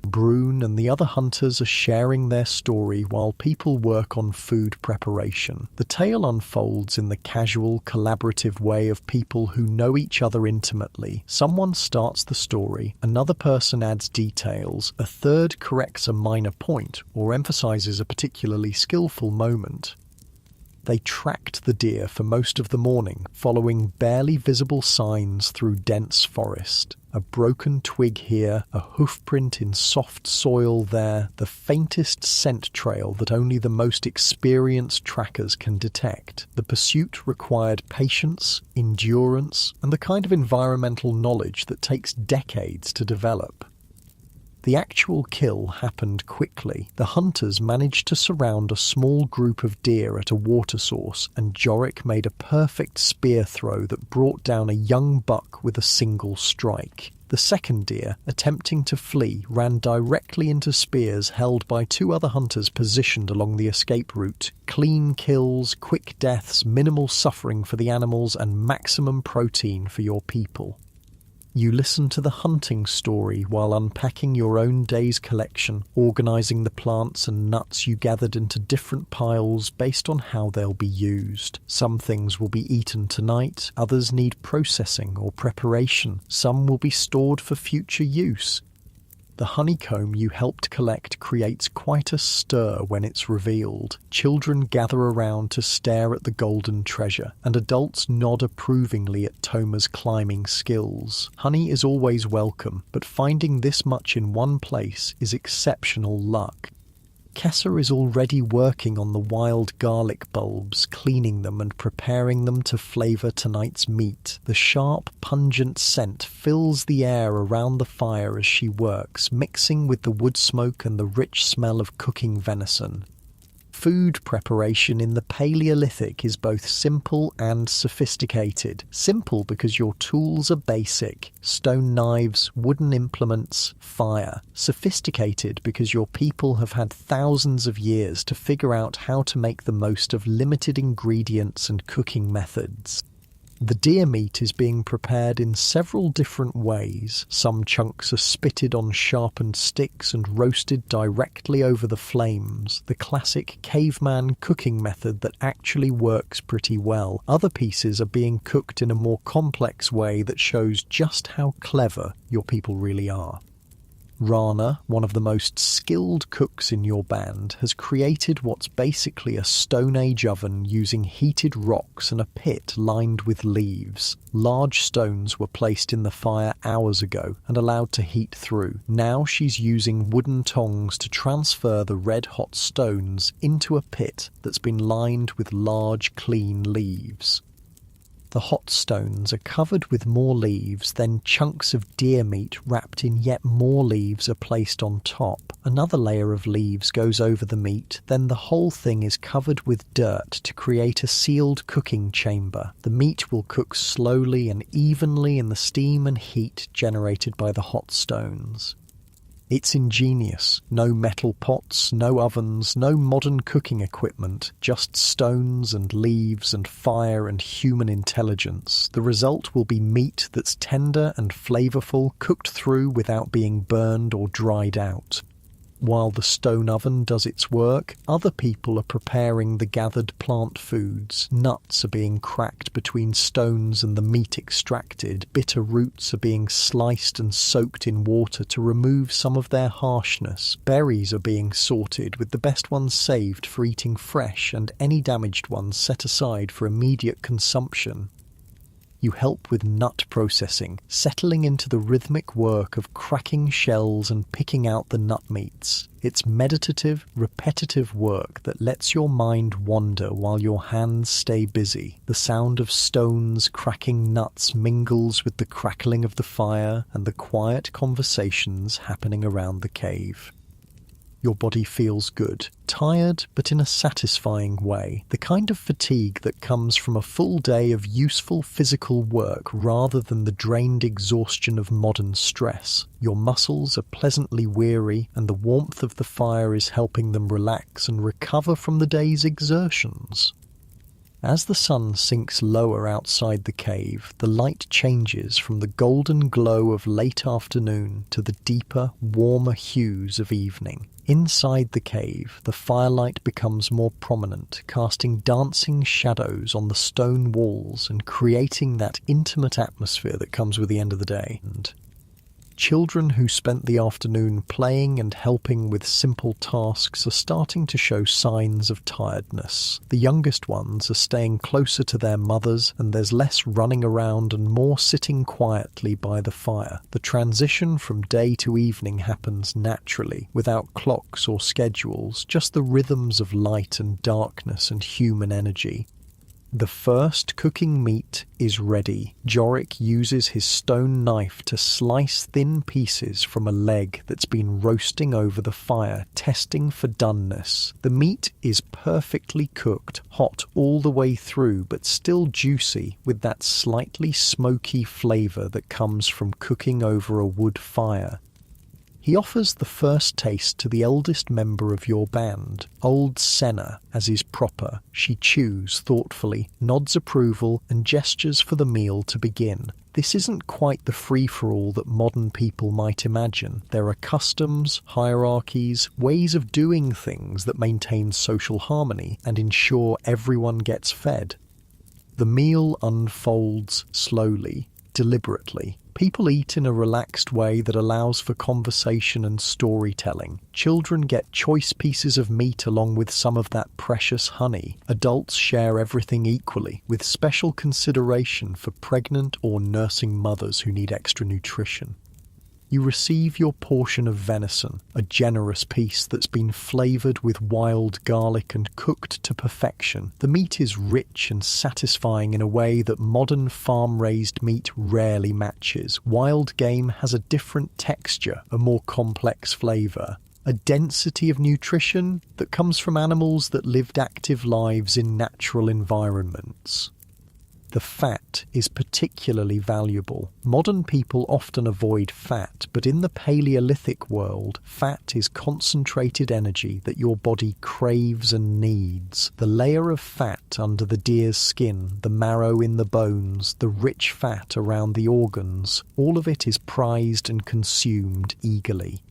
A: Brune and the other hunters are sharing their story while people work on food preparation. The tale unfolds in the casual, collaborative way of people who know each other intimately. Someone starts the story, another person adds details, a third corrects a minor point or emphasizes a particularly skillful moment. They tracked the deer for most of the morning, following barely visible signs through dense forest. A broken twig here, a hoofprint in soft soil there, the faintest scent trail that only the most experienced trackers can detect. The pursuit required patience, endurance, and the kind of environmental knowledge that takes decades to develop. The actual kill happened quickly. The hunters managed to surround a small group of deer at a water source, and Jorik made a perfect spear throw that brought down a young buck with a single strike. The second deer, attempting to flee, ran directly into spears held by 2 other hunters positioned along the escape route. Clean kills, quick deaths, minimal suffering for the animals, and maximum protein for your people. You listen to the hunting story while unpacking your own day's collection, organising the plants and nuts you gathered into different piles based on how they'll be used. Some things will be eaten tonight, others need processing or preparation, some will be stored for future use. The honeycomb you helped collect creates quite a stir when it's revealed. Children gather around to stare at the golden treasure, and adults nod approvingly at Toma's climbing skills. Honey is always welcome, but finding this much in one place is exceptional luck. Kessa is already working on the wild garlic bulbs, cleaning them and preparing them to flavour tonight's meat. The sharp, pungent scent fills the air around the fire as she works, mixing with the wood smoke and the rich smell of cooking venison. Food preparation in the Paleolithic is both simple and sophisticated. Simple because your tools are basic: stone knives, wooden implements, fire. Sophisticated because your people have had thousands of years to figure out how to make the most of limited ingredients and cooking methods. The deer meat is being prepared in several different ways. Some chunks are spitted on sharpened sticks and roasted directly over the flames, the classic caveman cooking method that actually works pretty well. Other pieces are being cooked in a more complex way that shows just how clever your people really are. Rana, one of the most skilled cooks in your band, has created what's basically a Stone Age oven using heated rocks and a pit lined with leaves. Large stones were placed in the fire hours ago and allowed to heat through. Now she's using wooden tongs to transfer the red-hot stones into a pit that's been lined with large, clean leaves. The hot stones are covered with more leaves, then chunks of deer meat wrapped in yet more leaves are placed on top. Another layer of leaves goes over the meat, then the whole thing is covered with dirt to create a sealed cooking chamber. The meat will cook slowly and evenly in the steam and heat generated by the hot stones. It's ingenious. No metal pots, no ovens, no modern cooking equipment, just stones and leaves and fire and human intelligence. The result will be meat that's tender and flavorful, cooked through without being burned or dried out. While the stone oven does its work, other people are preparing the gathered plant foods. Nuts are being cracked between stones and the meat extracted. Bitter roots are being sliced and soaked in water to remove some of their harshness. Berries are being sorted, with the best ones saved for eating fresh and any damaged ones set aside for immediate consumption. You help with nut processing, settling into the rhythmic work of cracking shells and picking out the nut meats. It's meditative, repetitive work that lets your mind wander while your hands stay busy. The sound of stones cracking nuts mingles with the crackling of the fire and the quiet conversations happening around the cave. Your body feels good, tired but in a satisfying way, the kind of fatigue that comes from a full day of useful physical work rather than the drained exhaustion of modern stress. Your muscles are pleasantly weary and the warmth of the fire is helping them relax and recover from the day's exertions. As the sun sinks lower outside the cave, the light changes from the golden glow of late afternoon to the deeper, warmer hues of evening. Inside the cave, the firelight becomes more prominent, casting dancing shadows on the stone walls and creating that intimate atmosphere that comes with the end of the day. And children who spent the afternoon playing and helping with simple tasks are starting to show signs of tiredness. The youngest ones are staying closer to their mothers, and there's less running around and more sitting quietly by the fire. The transition from day to evening happens naturally, without clocks or schedules, just the rhythms of light and darkness and human energy. The first cooking meat is ready. Jorik uses his stone knife to slice thin pieces from a leg that's been roasting over the fire, testing for doneness. The meat is perfectly cooked, hot all the way through, but still juicy, with that slightly smoky flavour that comes from cooking over a wood fire. He offers the first taste to the eldest member of your band, old Senna, as is proper. She chews thoughtfully, nods approval, and gestures for the meal to begin. This isn't quite the free-for-all that modern people might imagine. There are customs, hierarchies, ways of doing things that maintain social harmony and ensure everyone gets fed. The meal unfolds slowly, deliberately. People eat in a relaxed way that allows for conversation and storytelling. Children get choice pieces of meat along with some of that precious honey. Adults share everything equally, with special consideration for pregnant or nursing mothers who need extra nutrition. You receive your portion of venison, a generous piece that's been flavoured with wild garlic and cooked to perfection. The meat is rich and satisfying in a way that modern farm-raised meat rarely matches. Wild game has a different texture, a more complex flavour, a density of nutrition that comes from animals that lived active lives in natural environments. The fat is particularly valuable. Modern people often avoid fat, but in the Paleolithic world, fat is concentrated energy that your body craves and needs. The layer of fat under the deer's skin, the marrow in the bones, the rich fat around the organs, all of it is prized and consumed eagerly.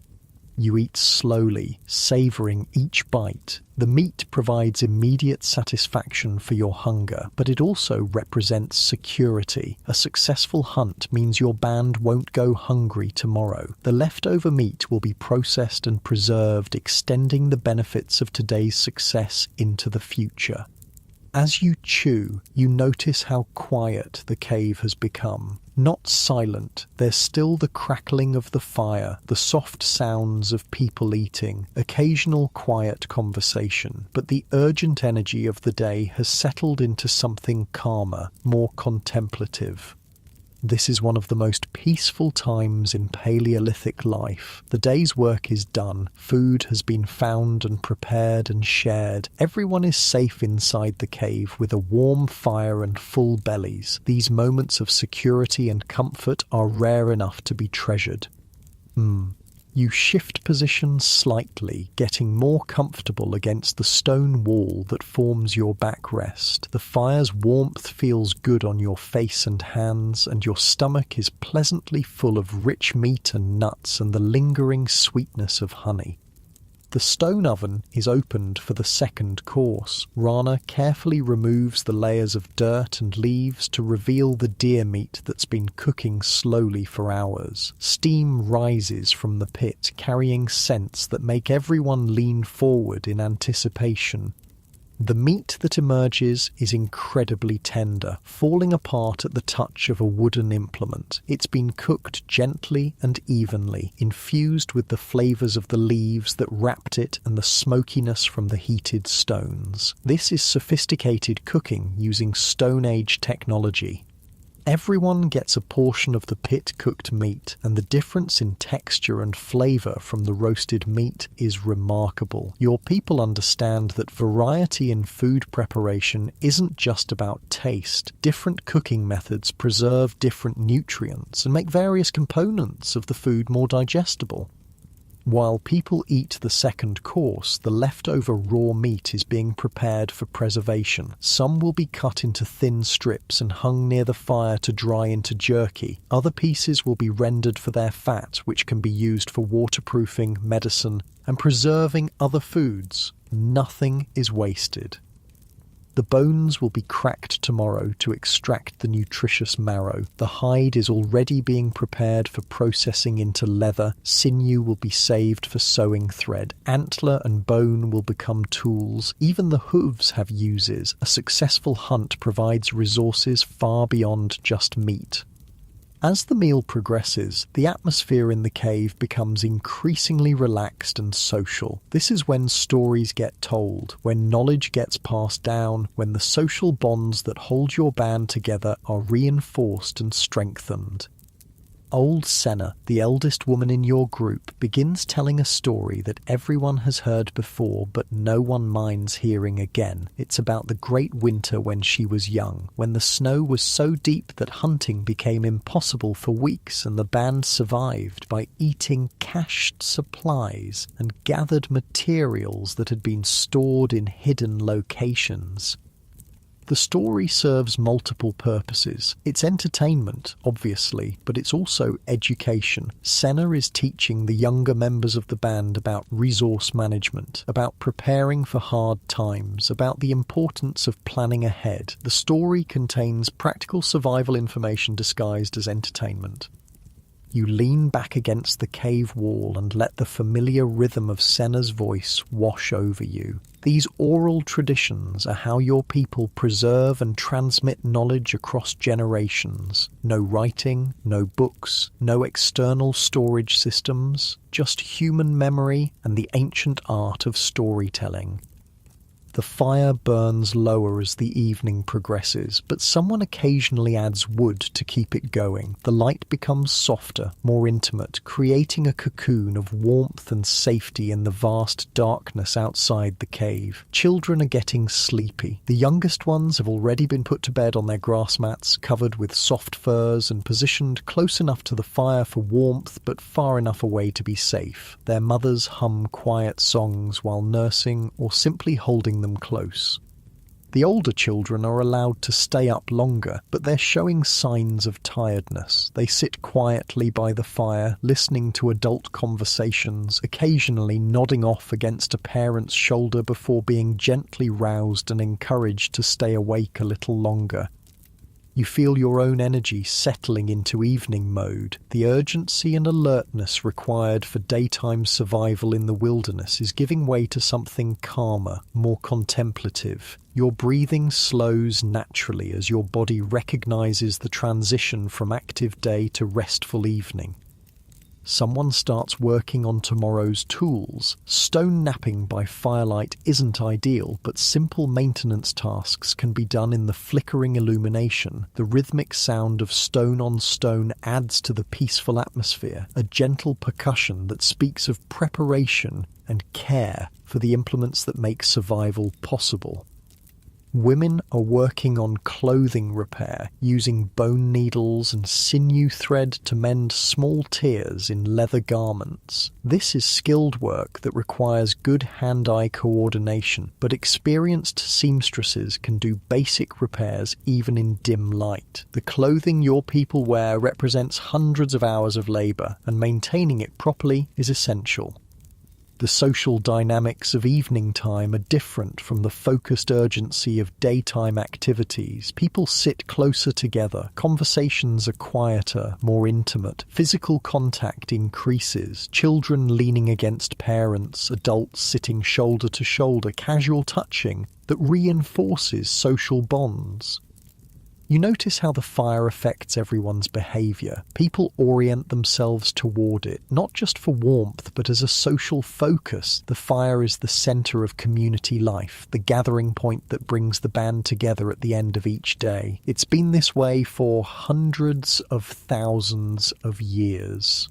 A: You eat slowly, savouring each bite. The meat provides immediate satisfaction for your hunger, but it also represents security. A successful hunt means your band won't go hungry tomorrow. The leftover meat will be processed and preserved, extending the benefits of today's success into the future. As you chew, you notice how quiet the cave has become. Not silent, there's still the crackling of the fire, the soft sounds of people eating, occasional quiet conversation, but the urgent energy of the day has settled into something calmer, more contemplative. This is one of the most peaceful times in Paleolithic life. The day's work is done, food has been found and prepared and shared. Everyone is safe inside the cave with a warm fire and full bellies. These moments of security and comfort are rare enough to be treasured. You shift positions slightly, getting more comfortable against the stone wall that forms your backrest. The fire's warmth feels good on your face and hands, and your stomach is pleasantly full of rich meat and nuts and the lingering sweetness of honey. The stone oven is opened for the second course. Rana carefully removes the layers of dirt and leaves to reveal the deer meat that's been cooking slowly for hours. Steam rises from the pit, carrying scents that make everyone lean forward in anticipation. The meat that emerges is incredibly tender, falling apart at the touch of a wooden implement. It's been cooked gently and evenly, infused with the flavours of the leaves that wrapped it and the smokiness from the heated stones. This is sophisticated cooking using Stone Age technology. Everyone gets a portion of the pit-cooked meat, and the difference in texture and flavour from the roasted meat is remarkable. Your people understand that variety in food preparation isn't just about taste. Different cooking methods preserve different nutrients and make various components of the food more digestible. While people eat the second course, the leftover raw meat is being prepared for preservation. Some will be cut into thin strips and hung near the fire to dry into jerky. Other pieces will be rendered for their fat, which can be used for waterproofing, medicine, and preserving other foods. Nothing is wasted. The bones will be cracked tomorrow to extract the nutritious marrow. The hide is already being prepared for processing into leather. Sinew will be saved for sewing thread. Antler and bone will become tools. Even the hooves have uses. A successful hunt provides resources far beyond just meat. As the meal progresses, the atmosphere in the cave becomes increasingly relaxed and social. This is when stories get told, when knowledge gets passed down, when the social bonds that hold your band together are reinforced and strengthened. Old Senna, the eldest woman in your group, begins telling a story that everyone has heard before but no one minds hearing again. It's about the great winter when she was young, when the snow was so deep that hunting became impossible for weeks and the band survived by eating cached supplies and gathered materials that had been stored in hidden locations. The story serves multiple purposes. It's entertainment, obviously, but it's also education. Senna is teaching the younger members of the band about resource management, about preparing for hard times, about the importance of planning ahead. The story contains practical survival information disguised as entertainment. You lean back against the cave wall and let the familiar rhythm of Senna's voice wash over you. These oral traditions are how your people preserve and transmit knowledge across generations. No writing, no books, no external storage systems, just human memory and the ancient art of storytelling. The fire burns lower as the evening progresses, but someone occasionally adds wood to keep it going. The light becomes softer, more intimate, creating a cocoon of warmth and safety in the vast darkness outside the cave. Children are getting sleepy. The youngest ones have already been put to bed on their grass mats, covered with soft furs and positioned close enough to the fire for warmth but far enough away to be safe. Their mothers hum quiet songs while nursing or simply holding them close. The older children are allowed to stay up longer, but they're showing signs of tiredness. They sit quietly by the fire, listening to adult conversations, occasionally nodding off against a parent's shoulder before being gently roused and encouraged to stay awake a little longer. You feel your own energy settling into evening mode. The urgency and alertness required for daytime survival in the wilderness is giving way to something calmer, more contemplative. Your breathing slows naturally as your body recognizes the transition from active day to restful evening. Someone starts working on tomorrow's tools. Stone napping by firelight isn't ideal, but simple maintenance tasks can be done in the flickering illumination. The rhythmic sound of stone on stone adds to the peaceful atmosphere, a gentle percussion that speaks of preparation and care for the implements that make survival possible. Women are working on clothing repair, using bone needles and sinew thread to mend small tears in leather garments. This is skilled work that requires good hand-eye coordination, but experienced seamstresses can do basic repairs even in dim light. The clothing your people wear represents hundreds of hours of labor, and maintaining it properly is essential. The social dynamics of evening time are different from the focused urgency of daytime activities. People sit closer together, conversations are quieter, more intimate, physical contact increases, children leaning against parents, adults sitting shoulder to shoulder, casual touching that reinforces social bonds. You notice how the fire affects everyone's behaviour. People orient themselves toward it, not just for warmth, but as a social focus. The fire is the centre of community life, the gathering point that brings the band together at the end of each day. It's been this way for hundreds of thousands of years.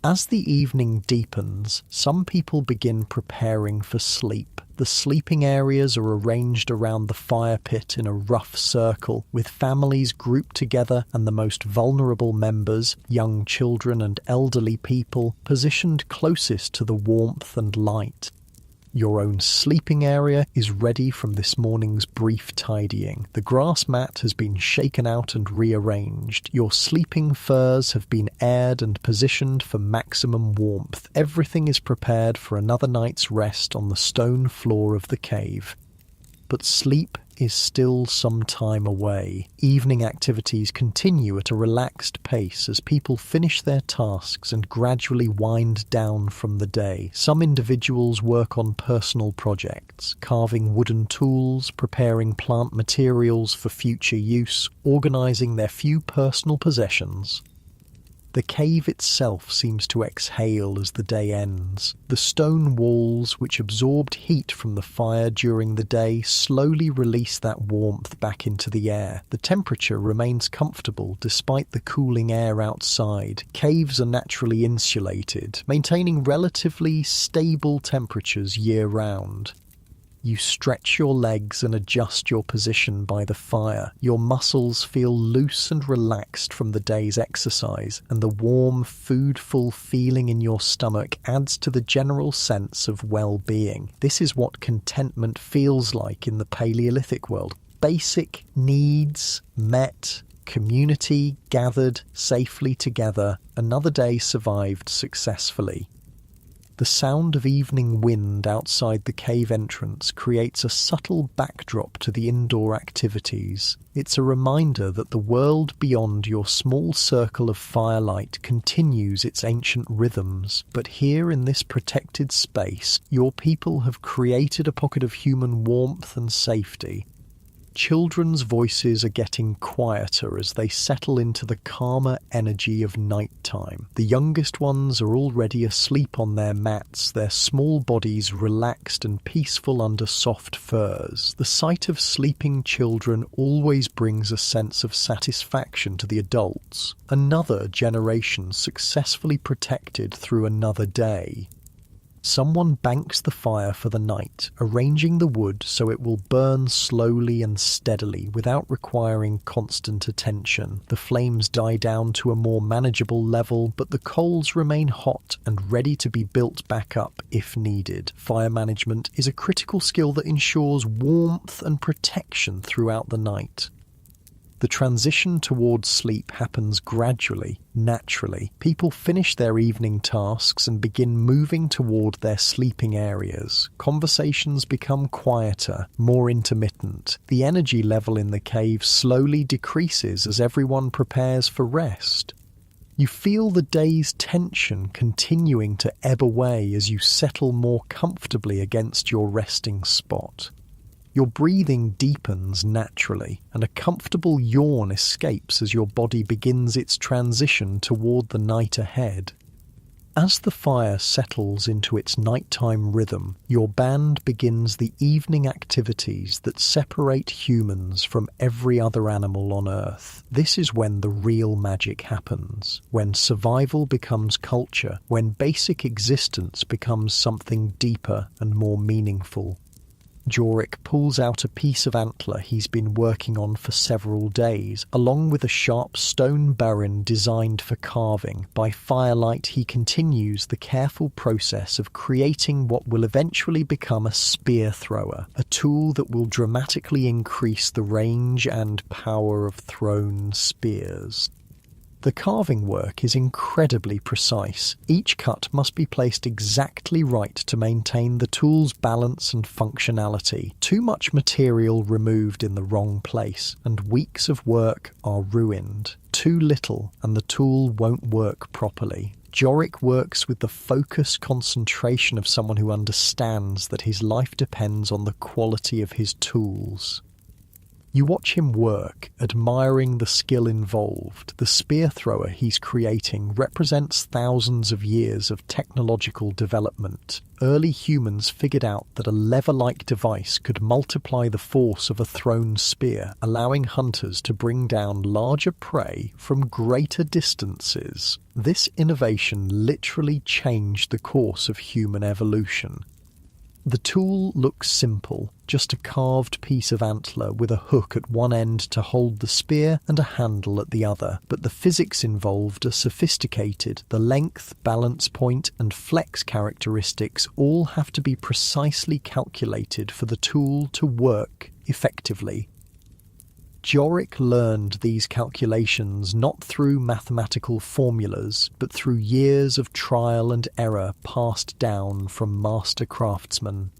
A: As the evening deepens, some people begin preparing for sleep. The sleeping areas are arranged around the fire pit in a rough circle, with families grouped together and the most vulnerable members, young children and elderly people, positioned closest to the warmth and light. Your own sleeping area is ready from this morning's brief tidying. The grass mat has been shaken out and rearranged. Your sleeping furs have been aired and positioned for maximum warmth. Everything is prepared for another night's rest on the stone floor of the cave. But sleep is still some time away. Evening activities continue at a relaxed pace as people finish their tasks and gradually wind down from the day. Some individuals work on personal projects, carving wooden tools, preparing plant materials for future use, organising their few personal possessions. The cave itself seems to exhale as the day ends. The stone walls, which absorbed heat from the fire during the day, slowly release that warmth back into the air. The temperature remains comfortable despite the cooling air outside. Caves are naturally insulated, maintaining relatively stable temperatures year-round. You stretch your legs and adjust your position by the fire. Your muscles feel loose and relaxed from the day's exercise, and the warm, food-full feeling in your stomach adds to the general sense of well-being. This is what contentment feels like in the Paleolithic world. Basic needs met, community gathered safely together, another day survived successfully. The sound of evening wind outside the cave entrance creates a subtle backdrop to the indoor activities. It's a reminder that the world beyond your small circle of firelight continues its ancient rhythms, but here in this protected space, your people have created a pocket of human warmth and safety. Children's voices are getting quieter as they settle into the calmer energy of nighttime. The youngest ones are already asleep on their mats, their small bodies relaxed and peaceful under soft furs. The sight of sleeping children always brings a sense of satisfaction to the adults. Another generation successfully protected through another day. Someone banks the fire for the night, arranging the wood so it will burn slowly and steadily without requiring constant attention. The flames die down to a more manageable level, but the coals remain hot and ready to be built back up if needed. Fire management is a critical skill that ensures warmth and protection throughout the night. The transition towards sleep happens gradually, naturally. People finish their evening tasks and begin moving toward their sleeping areas. Conversations become quieter, more intermittent. The energy level in the cave slowly decreases as everyone prepares for rest. You feel the day's tension continuing to ebb away as you settle more comfortably against your resting spot. Your breathing deepens naturally, and a comfortable yawn escapes as your body begins its transition toward the night ahead. As the fire settles into its nighttime rhythm, your band begins the evening activities that separate humans from every other animal on Earth. This is when the real magic happens, when survival becomes culture, when basic existence becomes something deeper and more meaningful. Jorik pulls out a piece of antler he's been working on for several days, along with a sharp stone baron designed for carving. By firelight, he continues the careful process of creating what will eventually become a spear thrower, a tool that will dramatically increase the range and power of thrown spears. The carving work is incredibly precise. Each cut must be placed exactly right to maintain the tool's balance and functionality. Too much material removed in the wrong place, and weeks of work are ruined. Too little, and the tool won't work properly. Jorik works with the focused concentration of someone who understands that his life depends on the quality of his tools. You watch him work, admiring the skill involved. The spear thrower he's creating represents thousands of years of technological development. Early humans figured out that a lever-like device could multiply the force of a thrown spear, allowing hunters to bring down larger prey from greater distances. This innovation literally changed the course of human evolution. The tool looks simple, just a carved piece of antler with a hook at one end to hold the spear and a handle at the other, but the physics involved are sophisticated. The length, balance point, and flex characteristics all have to be precisely calculated for the tool to work effectively. Jorik learned these calculations not through mathematical formulas, but through years of trial and error passed down from master craftsmen.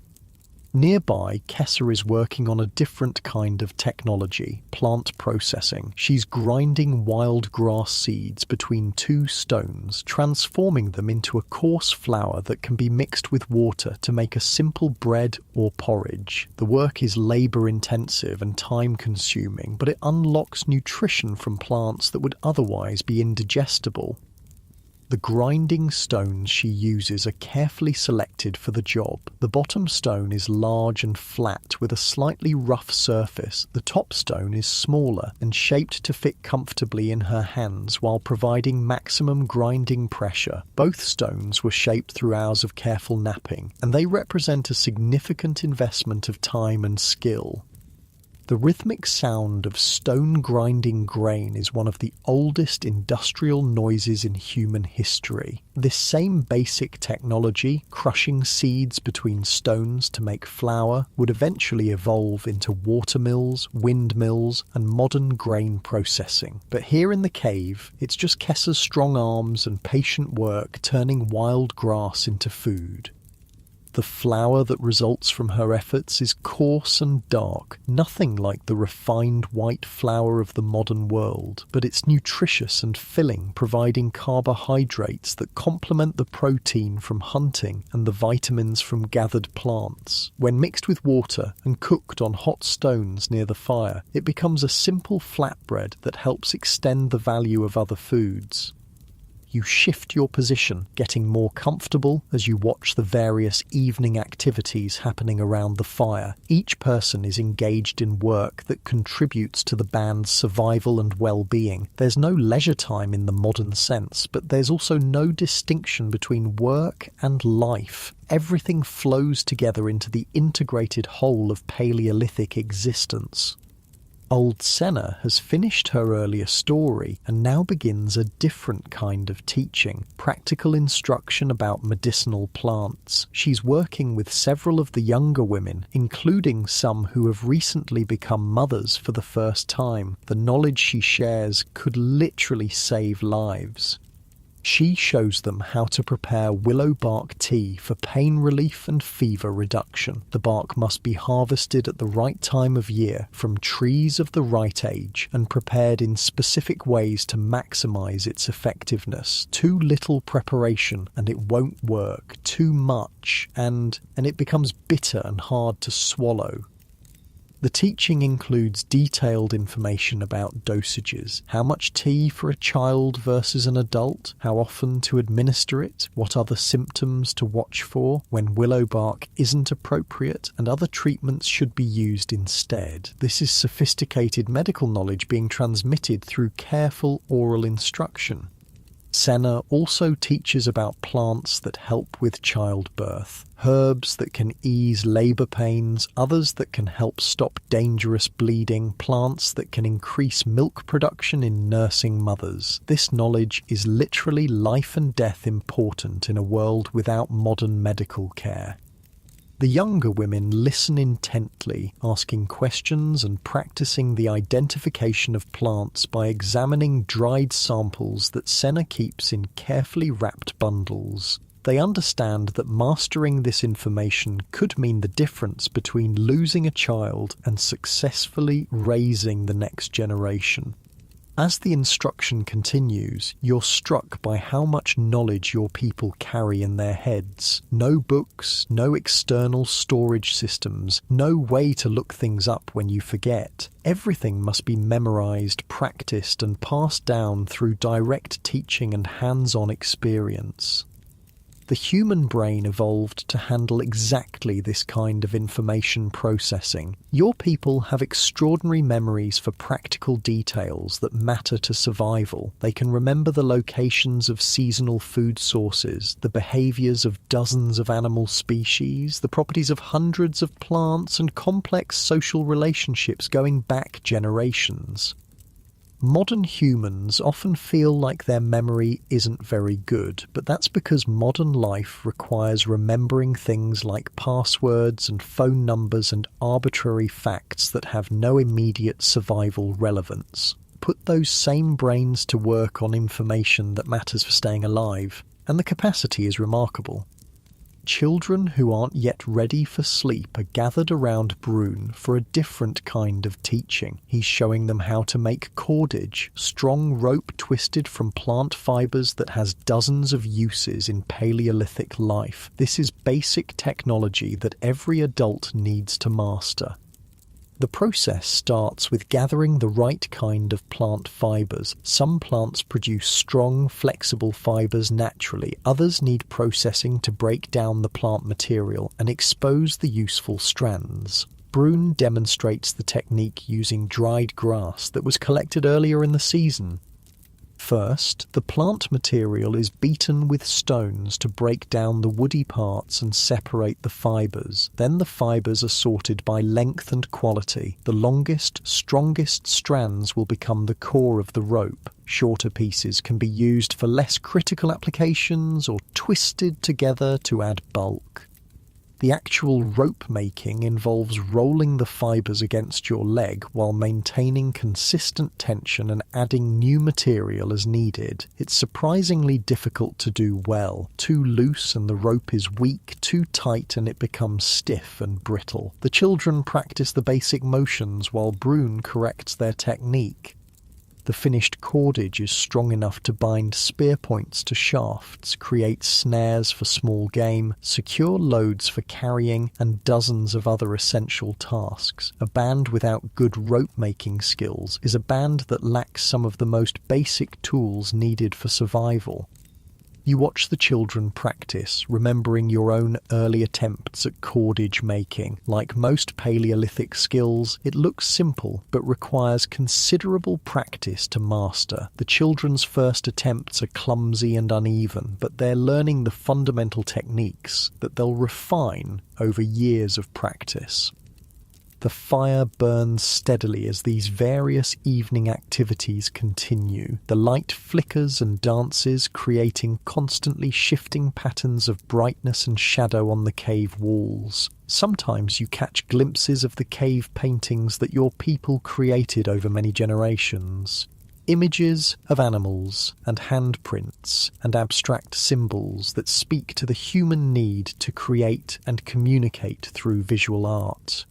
A: Nearby, Kessa is working on a different kind of technology, plant processing. She's grinding wild grass seeds between two stones, transforming them into a coarse flour that can be mixed with water to make a simple bread or porridge. The work is labor-intensive and time-consuming, but it unlocks nutrition from plants that would otherwise be indigestible. The grinding stones she uses are carefully selected for the job. The bottom stone is large and flat with a slightly rough surface. The top stone is smaller and shaped to fit comfortably in her hands while providing maximum grinding pressure. Both stones were shaped through hours of careful knapping, and they represent a significant investment of time and skill. The rhythmic sound of stone grinding grain is one of the oldest industrial noises in human history. This same basic technology, crushing seeds between stones to make flour, would eventually evolve into watermills, windmills, and modern grain processing. But here in the cave, it's just Kessa's strong arms and patient work turning wild grass into food. The flour that results from her efforts is coarse and dark, nothing like the refined white flour of the modern world, but it's nutritious and filling, providing carbohydrates that complement the protein from hunting and the vitamins from gathered plants. When mixed with water and cooked on hot stones near the fire, it becomes a simple flatbread that helps extend the value of other foods. You shift your position, getting more comfortable as you watch the various evening activities happening around the fire. Each person is engaged in work that contributes to the band's survival and well-being. There's no leisure time in the modern sense, but there's also no distinction between work and life. Everything flows together into the integrated whole of Paleolithic existence. Old Senna has finished her earlier story and now begins a different kind of teaching, practical instruction about medicinal plants. She's working with several of the younger women, including some who have recently become mothers for the first time. The knowledge she shares could literally save lives. She shows them how to prepare willow bark tea for pain relief and fever reduction. The bark must be harvested at the right time of year from trees of the right age and prepared in specific ways to maximize its effectiveness. Too little preparation and it won't work. Too much and it becomes bitter and hard to swallow. The teaching includes detailed information about dosages, how much tea for a child versus an adult, how often to administer it, what other symptoms to watch for when willow bark isn't appropriate, and other treatments should be used instead. This is sophisticated medical knowledge being transmitted through careful oral instruction. Senna also teaches about plants that help with childbirth, herbs that can ease labour pains, others that can help stop dangerous bleeding, plants that can increase milk production in nursing mothers. This knowledge is literally life and death important in a world without modern medical care. The younger women listen intently, asking questions and practicing the identification of plants by examining dried samples that Senna keeps in carefully wrapped bundles. They understand that mastering this information could mean the difference between losing a child and successfully raising the next generation. As the instruction continues, you're struck by how much knowledge your people carry in their heads. No books, no external storage systems, no way to look things up when you forget. Everything must be memorized, practiced, and passed down through direct teaching and hands-on experience. The human brain evolved to handle exactly this kind of information processing. Your people have extraordinary memories for practical details that matter to survival. They can remember the locations of seasonal food sources, the behaviors of dozens of animal species, the properties of hundreds of plants, and complex social relationships going back generations. Modern humans often feel like their memory isn't very good, but that's because modern life requires remembering things like passwords and phone numbers and arbitrary facts that have no immediate survival relevance. Put those same brains to work on information that matters for staying alive, and the capacity is remarkable. Children who aren't yet ready for sleep are gathered around Brune for a different kind of teaching. He's showing them how to make cordage, strong rope twisted from plant fibers that has dozens of uses in Paleolithic life. This is basic technology that every adult needs to master. The process starts with gathering the right kind of plant fibers. Some plants produce strong, flexible fibers naturally. Others need processing to break down the plant material and expose the useful strands. Brune demonstrates the technique using dried grass that was collected earlier in the season. First, the plant material is beaten with stones to break down the woody parts and separate the fibers. Then the fibers are sorted by length and quality. The longest, strongest strands will become the core of the rope. Shorter pieces can be used for less critical applications or twisted together to add bulk. The actual rope making involves rolling the fibers against your leg while maintaining consistent tension and adding new material as needed. It's surprisingly difficult to do well. Too loose and the rope is weak, too tight and it becomes stiff and brittle. The children practice the basic motions while Brune corrects their technique. The finished cordage is strong enough to bind spear points to shafts, create snares for small game, secure loads for carrying, and dozens of other essential tasks. A band without good rope-making skills is a band that lacks some of the most basic tools needed for survival. You watch the children practice, remembering your own early attempts at cordage making. Like most Paleolithic skills, it looks simple, but requires considerable practice to master. The children's first attempts are clumsy and uneven, but they're learning the fundamental techniques that they'll refine over years of practice. The fire burns steadily as these various evening activities continue. The light flickers and dances, creating constantly shifting patterns of brightness and shadow on the cave walls. Sometimes you catch glimpses of the cave paintings that your people created over many generations. Images of animals and handprints and abstract symbols that speak to the human need to create and communicate through visual art.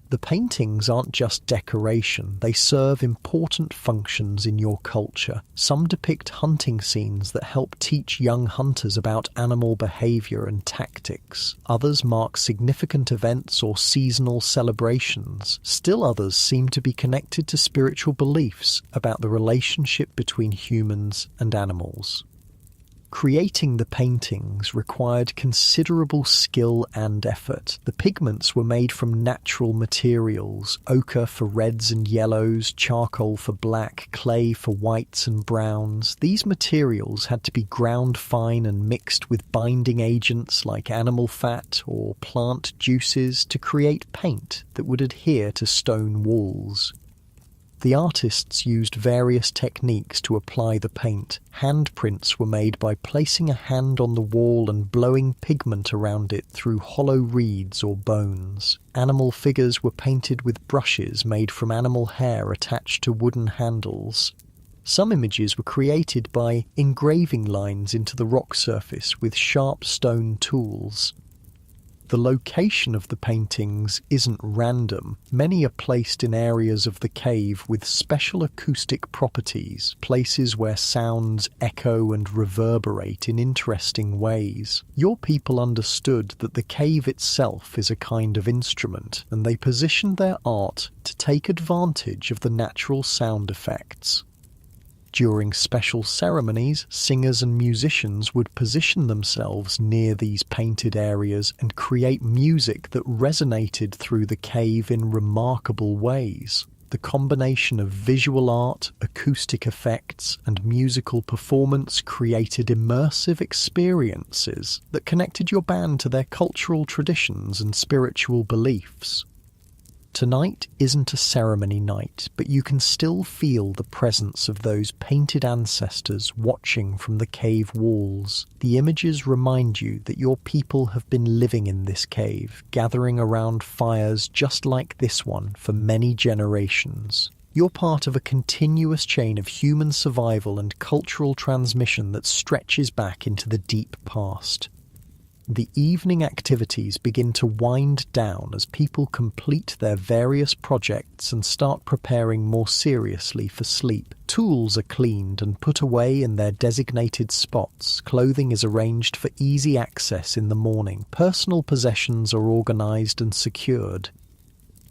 A: The paintings aren't just decoration, they serve important functions in your culture. Some depict hunting scenes that help teach young hunters about animal behavior and tactics. Others mark significant events or seasonal celebrations. Still others seem to be connected to spiritual beliefs about the relationship between humans and animals. Creating the paintings required considerable skill and effort. The pigments were made from natural materials: ochre for reds and yellows, charcoal for black, clay for whites and browns. These materials had to be ground fine and mixed with binding agents like animal fat or plant juices to create paint that would adhere to stone walls. The artists used various techniques to apply the paint. Handprints were made by placing a hand on the wall and blowing pigment around it through hollow reeds or bones. Animal figures were painted with brushes made from animal hair attached to wooden handles. Some images were created by engraving lines into the rock surface with sharp stone tools. The location of the paintings isn't random. Many are placed in areas of the cave with special acoustic properties, places where sounds echo and reverberate in interesting ways. Your people understood that the cave itself is a kind of instrument, and they positioned their art to take advantage of the natural sound effects. During special ceremonies, singers and musicians would position themselves near these painted areas and create music that resonated through the cave in remarkable ways. The combination of visual art, acoustic effects, and musical performance created immersive experiences that connected your band to their cultural traditions and spiritual beliefs. Tonight isn't a ceremony night, but you can still feel the presence of those painted ancestors watching from the cave walls. The images remind you that your people have been living in this cave, gathering around fires just like this one for many generations. You're part of a continuous chain of human survival and cultural transmission that stretches back into the deep past. The evening activities begin to wind down as people complete their various projects and start preparing more seriously for sleep. Tools are cleaned and put away in their designated spots. Clothing is arranged for easy access in the morning. Personal possessions are organized and secured.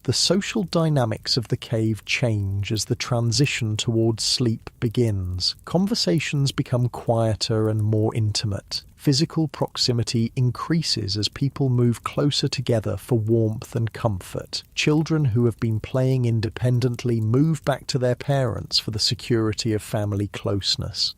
A: The social dynamics of the cave change as the transition towards sleep begins. Conversations become quieter and more intimate. Physical proximity increases as people move closer together for warmth and comfort. Children who have been playing independently move back to their parents for the security of family closeness.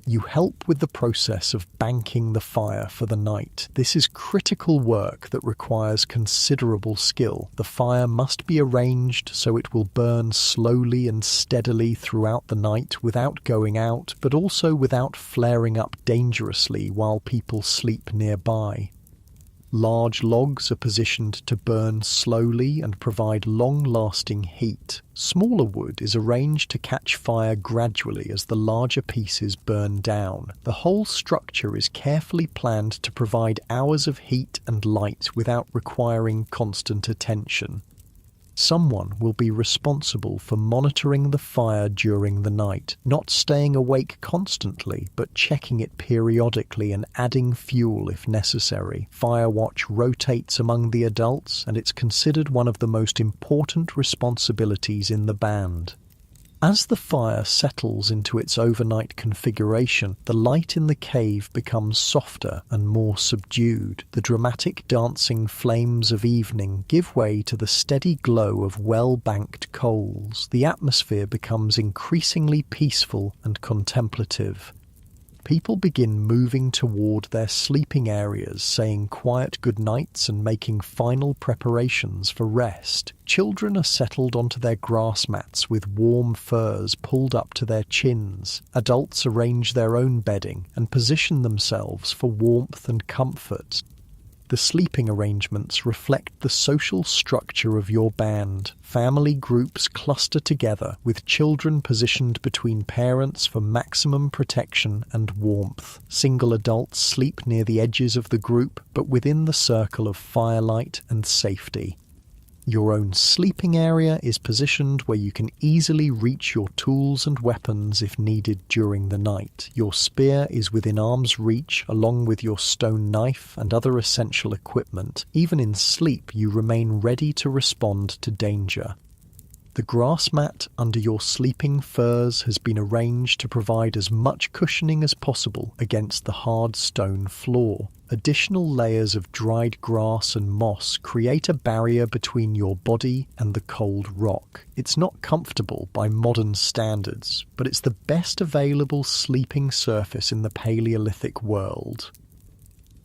A: You help with the process of banking the fire for the night. This is critical work that requires considerable skill. The fire must be arranged so it will burn slowly and steadily throughout the night without going out, but also without flaring up dangerously while people sleep nearby. Large logs are positioned to burn slowly and provide long-lasting heat. Smaller wood is arranged to catch fire gradually as the larger pieces burn down. The whole structure is carefully planned to provide hours of heat and light without requiring constant attention. Someone will be responsible for monitoring the fire during the night, not staying awake constantly, but checking it periodically and adding fuel if necessary. Firewatch rotates among the adults, and it's considered one of the most important responsibilities in the band. As the fire settles into its overnight configuration, the light in the cave becomes softer and more subdued. The dramatic dancing flames of evening give way to the steady glow of well-banked coals. The atmosphere becomes increasingly peaceful and contemplative. People begin moving toward their sleeping areas, saying quiet goodnights and making final preparations for rest. Children are settled onto their grass mats with warm furs pulled up to their chins. Adults arrange their own bedding and position themselves for warmth and comfort. The sleeping arrangements reflect the social structure of your band. Family groups cluster together, with children positioned between parents for maximum protection and warmth. Single adults sleep near the edges of the group, but within the circle of firelight and safety. Your own sleeping area is positioned where you can easily reach your tools and weapons if needed during the night. Your spear is within arm's reach, along with your stone knife and other essential equipment. Even in sleep, you remain ready to respond to danger. The grass mat under your sleeping furs has been arranged to provide as much cushioning as possible against the hard stone floor. Additional layers of dried grass and moss create a barrier between your body and the cold rock. It's not comfortable by modern standards, but it's the best available sleeping surface in the Paleolithic world.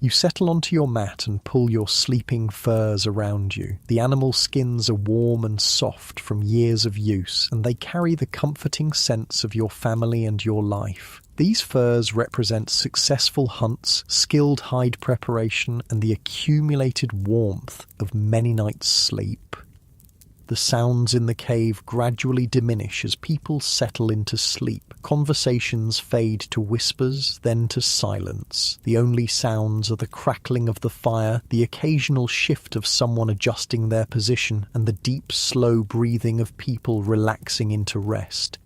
A: You settle onto your mat and pull your sleeping furs around you. The animal skins are warm and soft from years of use, and they carry the comforting sense of your family and your life. These furs represent successful hunts, skilled hide preparation, and the accumulated warmth of many nights' sleep. The sounds in the cave gradually diminish as people settle into sleep. Conversations fade to whispers, then to silence. The only sounds are the crackling of the fire, the occasional shift of someone adjusting their position, and the deep, slow breathing of people relaxing into rest.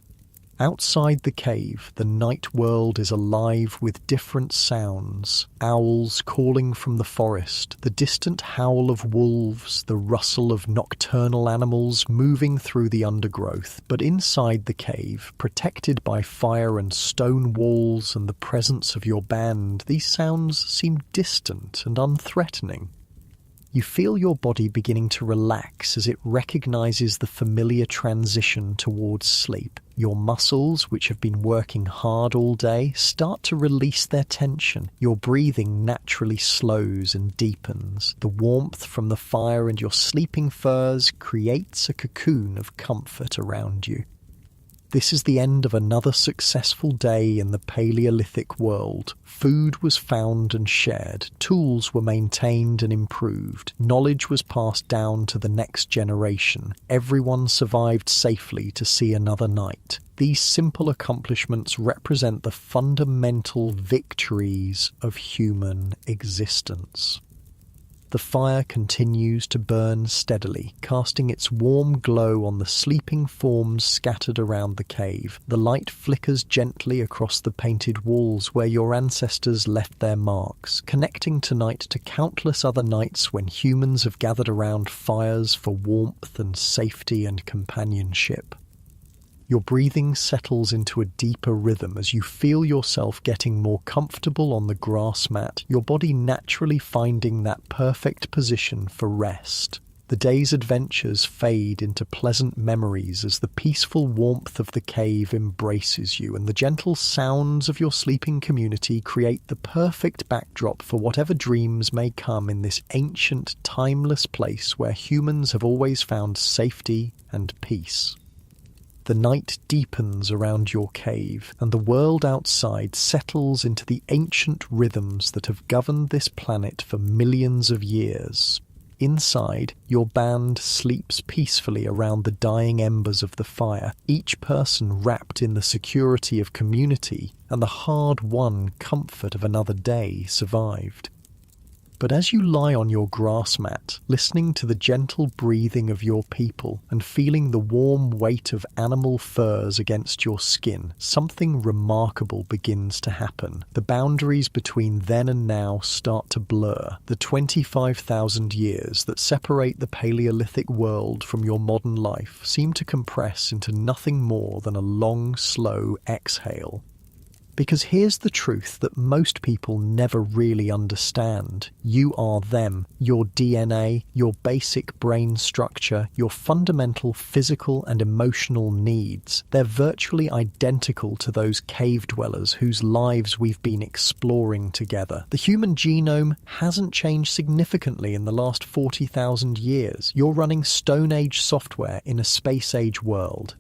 A: Outside the cave, the night world is alive with different sounds. Owls calling from the forest, the distant howl of wolves, the rustle of nocturnal animals moving through the undergrowth. But inside the cave, protected by fire and stone walls and the presence of your band, these sounds seem distant and unthreatening. You feel your body beginning to relax as it recognizes the familiar transition towards sleep. Your muscles, which have been working hard all day, start to release their tension. Your breathing naturally slows and deepens. The warmth from the fire and your sleeping furs creates a cocoon of comfort around you. This is the end of another successful day in the Paleolithic world. Food was found and shared, tools were maintained and improved, knowledge was passed down to the next generation. Everyone survived safely to see another night. These simple accomplishments represent the fundamental victories of human existence. The fire continues to burn steadily, casting its warm glow on the sleeping forms scattered around the cave. The light flickers gently across the painted walls where your ancestors left their marks, connecting tonight to countless other nights when humans have gathered around fires for warmth and safety and companionship. Your breathing settles into a deeper rhythm as you feel yourself getting more comfortable on the grass mat, your body naturally finding that perfect position for rest. The day's adventures fade into pleasant memories as the peaceful warmth of the cave embraces you, and the gentle sounds of your sleeping community create the perfect backdrop for whatever dreams may come in this ancient, timeless place where humans have always found safety and peace. The night deepens around your cave, and the world outside settles into the ancient rhythms that have governed this planet for millions of years. Inside, your band sleeps peacefully around the dying embers of the fire, each person wrapped in the security of community and the hard-won comfort of another day survived. But as you lie on your grass mat, listening to the gentle breathing of your people and feeling the warm weight of animal furs against your skin, something remarkable begins to happen. The boundaries between then and now start to blur. The 25,000 years that separate the Paleolithic world from your modern life seem to compress into nothing more than a long, slow exhale. Because here's the truth that most people never really understand. You are them. Your DNA, your basic brain structure, your fundamental physical and emotional needs. They're virtually identical to those cave dwellers whose lives we've been exploring together. The human genome hasn't changed significantly in the last 40,000 years. You're running Stone Age software in a space age world.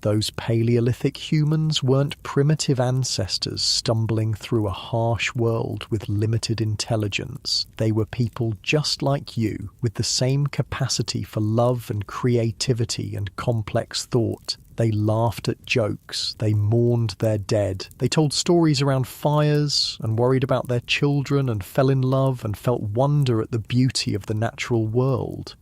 A: Those Paleolithic humans weren't primitive ancestors stumbling through a harsh world with limited intelligence. They were people just like you, with the same capacity for love and creativity and complex thought. They laughed at jokes, they mourned their dead, they told stories around fires and worried about their children and fell in love and felt wonder at the beauty of the natural world.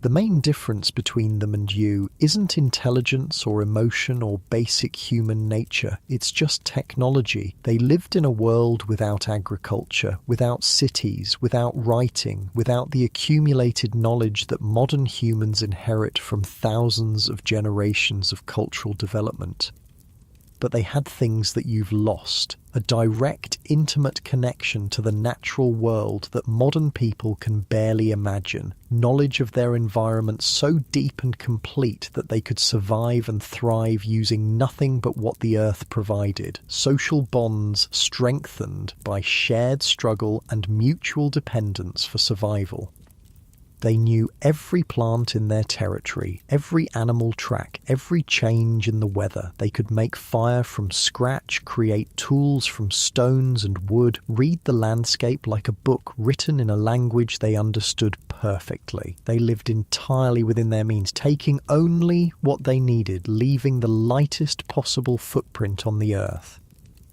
A: The main difference between them and you isn't intelligence or emotion or basic human nature, it's just technology. They lived in a world without agriculture, without cities, without writing, without the accumulated knowledge that modern humans inherit from thousands of generations of cultural development. But they had things that you've lost, a direct, intimate connection to the natural world that modern people can barely imagine, knowledge of their environment so deep and complete that they could survive and thrive using nothing but what the earth provided, social bonds strengthened by shared struggle and mutual dependence for survival. They knew every plant in their territory, every animal track, every change in the weather. They could make fire from scratch, create tools from stones and wood, read the landscape like a book written in a language they understood perfectly. They lived entirely within their means, taking only what they needed, leaving the lightest possible footprint on the earth.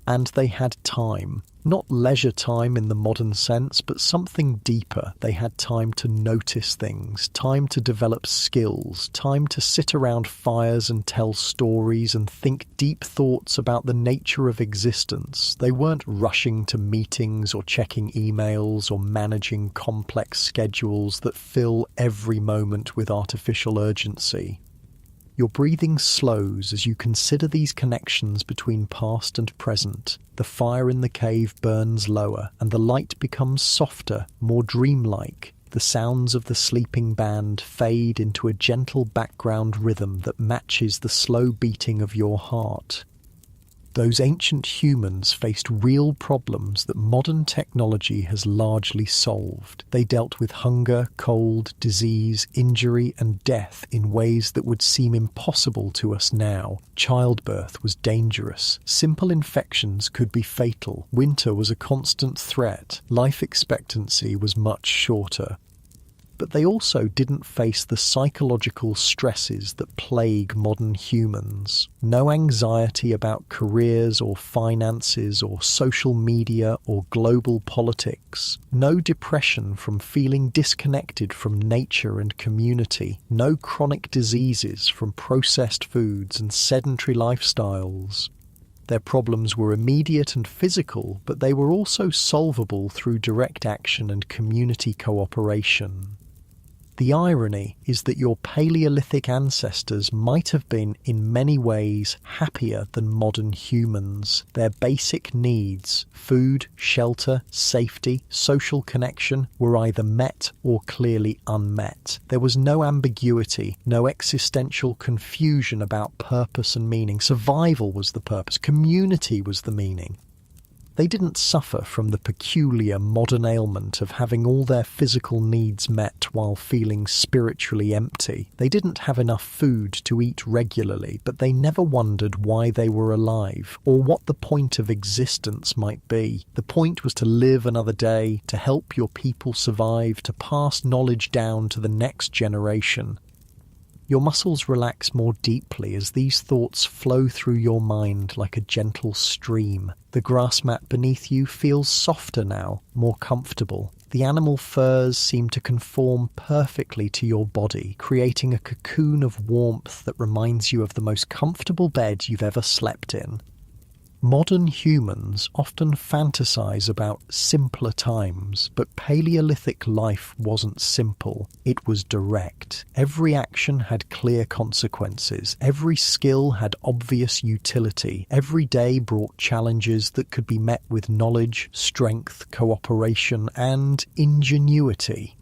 A: And they had time. Not leisure time in the modern sense, but something deeper. They had time to notice things, time to develop skills, time to sit around fires and tell stories and think deep thoughts about the nature of existence. They weren't rushing to meetings or checking emails or managing complex schedules that fill every moment with artificial urgency. Your breathing slows as you consider these connections between past and present. The fire in the cave burns lower, and the light becomes softer, more dreamlike. The sounds of the sleeping band fade into a gentle background rhythm that matches the slow beating of your heart. Those ancient humans faced real problems that modern technology has largely solved. They dealt with hunger, cold, disease, injury, and death in ways that would seem impossible to us now. Childbirth was dangerous. Simple infections could be fatal. Winter was a constant threat. Life expectancy was much shorter. But they also didn't face the psychological stresses that plague modern humans. No anxiety about careers or finances or social media or global politics. No depression from feeling disconnected from nature and community. No chronic diseases from processed foods and sedentary lifestyles. Their problems were immediate and physical, but they were also solvable through direct action and community cooperation. The irony is that your Paleolithic ancestors might have been, in many ways, happier than modern humans. Their basic needs, food, shelter, safety, social connection, were either met or clearly unmet. There was no ambiguity, no existential confusion about purpose and meaning. Survival was the purpose, community was the meaning. They didn't suffer from the peculiar modern ailment of having all their physical needs met while feeling spiritually empty. They didn't have enough food to eat regularly, but they never wondered why they were alive, or what the point of existence might be. The point was to live another day, to help your people survive, to pass knowledge down to the next generation. Your muscles relax more deeply as these thoughts flow through your mind like a gentle stream. The grass mat beneath you feels softer now, more comfortable. The animal furs seem to conform perfectly to your body, creating a cocoon of warmth that reminds you of the most comfortable bed you've ever slept in. Modern humans often fantasize about simpler times, but Paleolithic life wasn't simple. It was direct. Every action had clear consequences. Every skill had obvious utility. Every day brought challenges that could be met with knowledge, strength, cooperation, and ingenuity.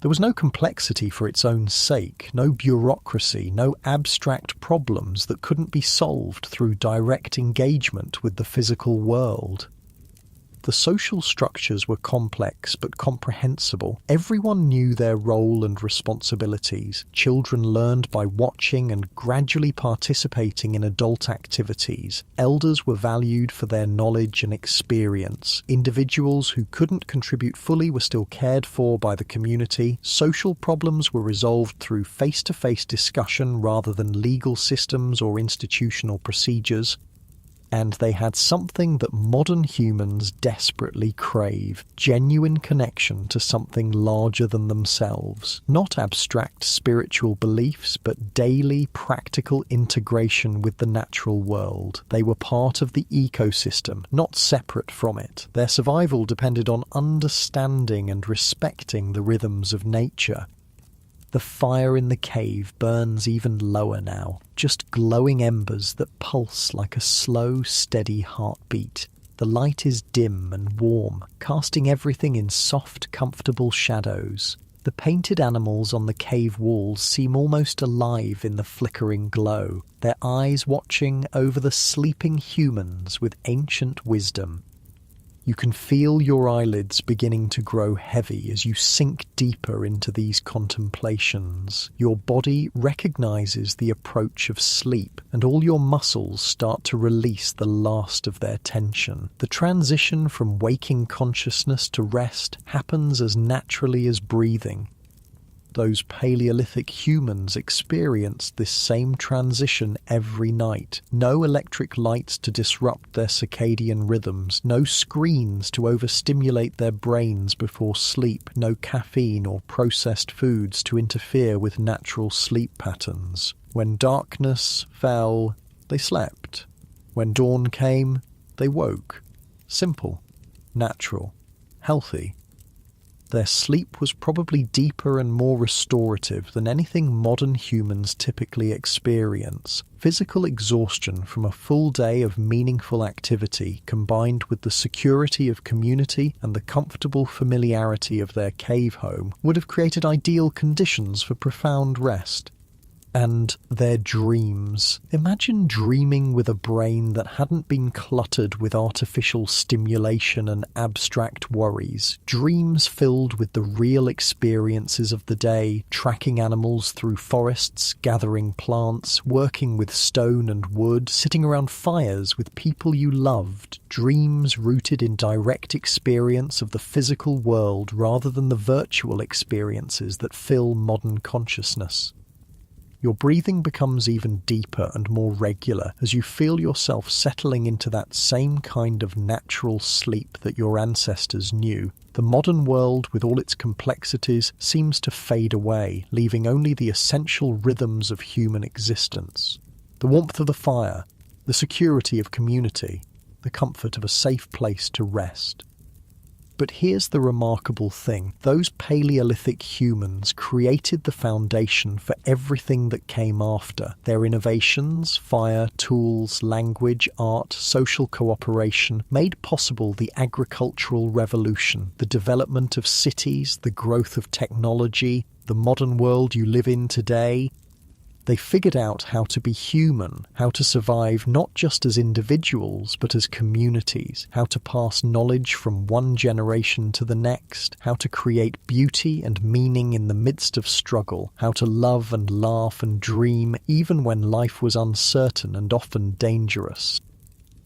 A: There was no complexity for its own sake, no bureaucracy, no abstract problems that couldn't be solved through direct engagement with the physical world. The social structures were complex but comprehensible. Everyone knew their role and responsibilities. Children learned by watching and gradually participating in adult activities. Elders were valued for their knowledge and experience. Individuals who couldn't contribute fully were still cared for by the community. Social problems were resolved through face-to-face discussion rather than legal systems or institutional procedures. And they had something that modern humans desperately crave: genuine connection to something larger than themselves. Not abstract spiritual beliefs, but daily, practical integration with the natural world. They were part of the ecosystem, not separate from it. Their survival depended on understanding and respecting the rhythms of nature. The fire in the cave burns even lower now, just glowing embers that pulse like a slow, steady heartbeat. The light is dim and warm, casting everything in soft, comfortable shadows. The painted animals on the cave walls seem almost alive in the flickering glow, their eyes watching over the sleeping humans with ancient wisdom. You can feel your eyelids beginning to grow heavy as you sink deeper into these contemplations. Your body recognizes the approach of sleep, and all your muscles start to release the last of their tension. The transition from waking consciousness to rest happens as naturally as breathing. Those Paleolithic humans experienced this same transition every night. No electric lights to disrupt their circadian rhythms, no screens to overstimulate their brains before sleep, no caffeine or processed foods to interfere with natural sleep patterns. When darkness fell, they slept. When dawn came, they woke. Simple, natural, healthy. Their sleep was probably deeper and more restorative than anything modern humans typically experience. Physical exhaustion from a full day of meaningful activity, combined with the security of community and the comfortable familiarity of their cave home, would have created ideal conditions for profound rest. And their dreams. Imagine dreaming with a brain that hadn't been cluttered with artificial stimulation and abstract worries. Dreams filled with the real experiences of the day, tracking animals through forests, gathering plants, working with stone and wood, sitting around fires with people you loved. Dreams rooted in direct experience of the physical world rather than the virtual experiences that fill modern consciousness. Your breathing becomes even deeper and more regular as you feel yourself settling into that same kind of natural sleep that your ancestors knew. The modern world, with all its complexities, seems to fade away, leaving only the essential rhythms of human existence. The warmth of the fire, the security of community, the comfort of a safe place to rest. But here's the remarkable thing. Those Paleolithic humans created the foundation for everything that came after. Their innovations, fire, tools, language, art, social cooperation, made possible the agricultural revolution, the development of cities, the growth of technology, the modern world you live in today. They figured out how to be human, how to survive not just as individuals but as communities, how to pass knowledge from one generation to the next, how to create beauty and meaning in the midst of struggle, how to love and laugh and dream even when life was uncertain and often dangerous.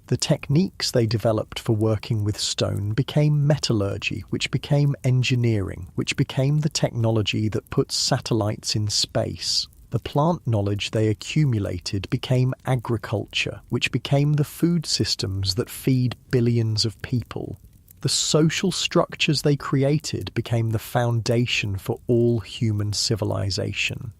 A: The techniques they developed for working with stone became metallurgy, which became engineering, which became the technology that puts satellites in space. The plant knowledge they accumulated became agriculture, which became the food systems that feed billions of people. The social structures they created became the foundation for all human civilization.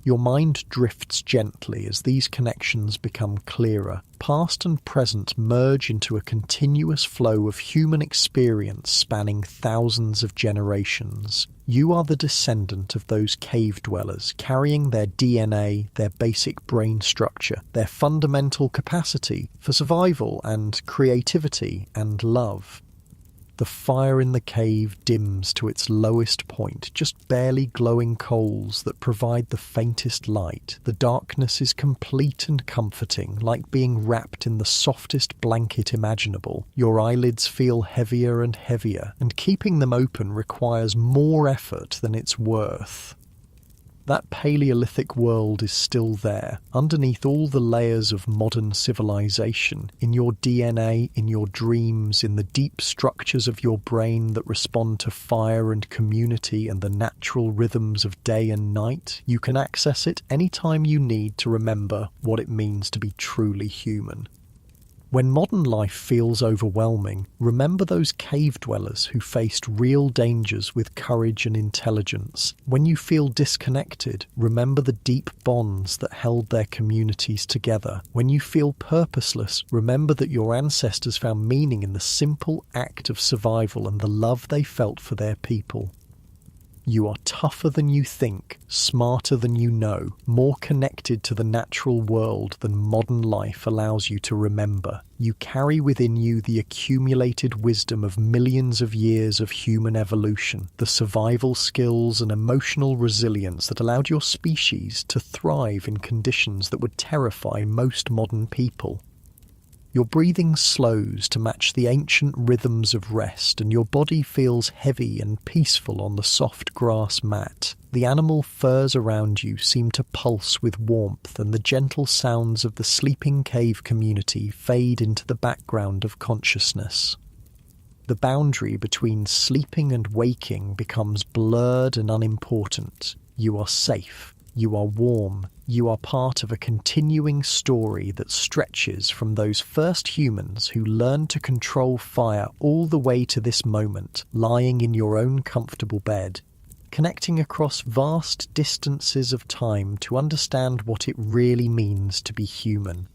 A: Your mind drifts gently as these connections become clearer. Past and present merge into a continuous flow of human experience spanning thousands of generations. You are the descendant of those cave dwellers, carrying their DNA, their basic brain structure, their fundamental capacity for survival and creativity and love. The fire in the cave dims to its lowest point, just barely glowing coals that provide the faintest light. The darkness is complete and comforting, like being wrapped in the softest blanket imaginable. Your eyelids feel heavier and heavier, and keeping them open requires more effort than it's worth. That Paleolithic world is still there, underneath all the layers of modern civilization, in your DNA, in your dreams, in the deep structures of your brain that respond to fire and community and the natural rhythms of day and night. You can access it anytime you need to remember what it means to be truly human. When modern life feels overwhelming, remember those cave dwellers who faced real dangers with courage and intelligence. When you feel disconnected, remember the deep bonds that held their communities together. When you feel purposeless, remember that your ancestors found meaning in the simple act of survival and the love they felt for their people. You are tougher than you think, smarter than you know, more connected to the natural world than modern life allows you to remember. You carry within you the accumulated wisdom of millions of years of human evolution, the survival skills and emotional resilience that allowed your species to thrive in conditions that would terrify most modern people. Your breathing slows to match the ancient rhythms of rest, and your body feels heavy and peaceful on the soft grass mat. The animal furs around you seem to pulse with warmth, and the gentle sounds of the sleeping cave community fade into the background of consciousness. The boundary between sleeping and waking becomes blurred and unimportant. You are safe. You are warm. You are part of a continuing story that stretches from those first humans who learned to control fire all the way to this moment, lying in your own comfortable bed, connecting across vast distances of time to understand what it really means to be human.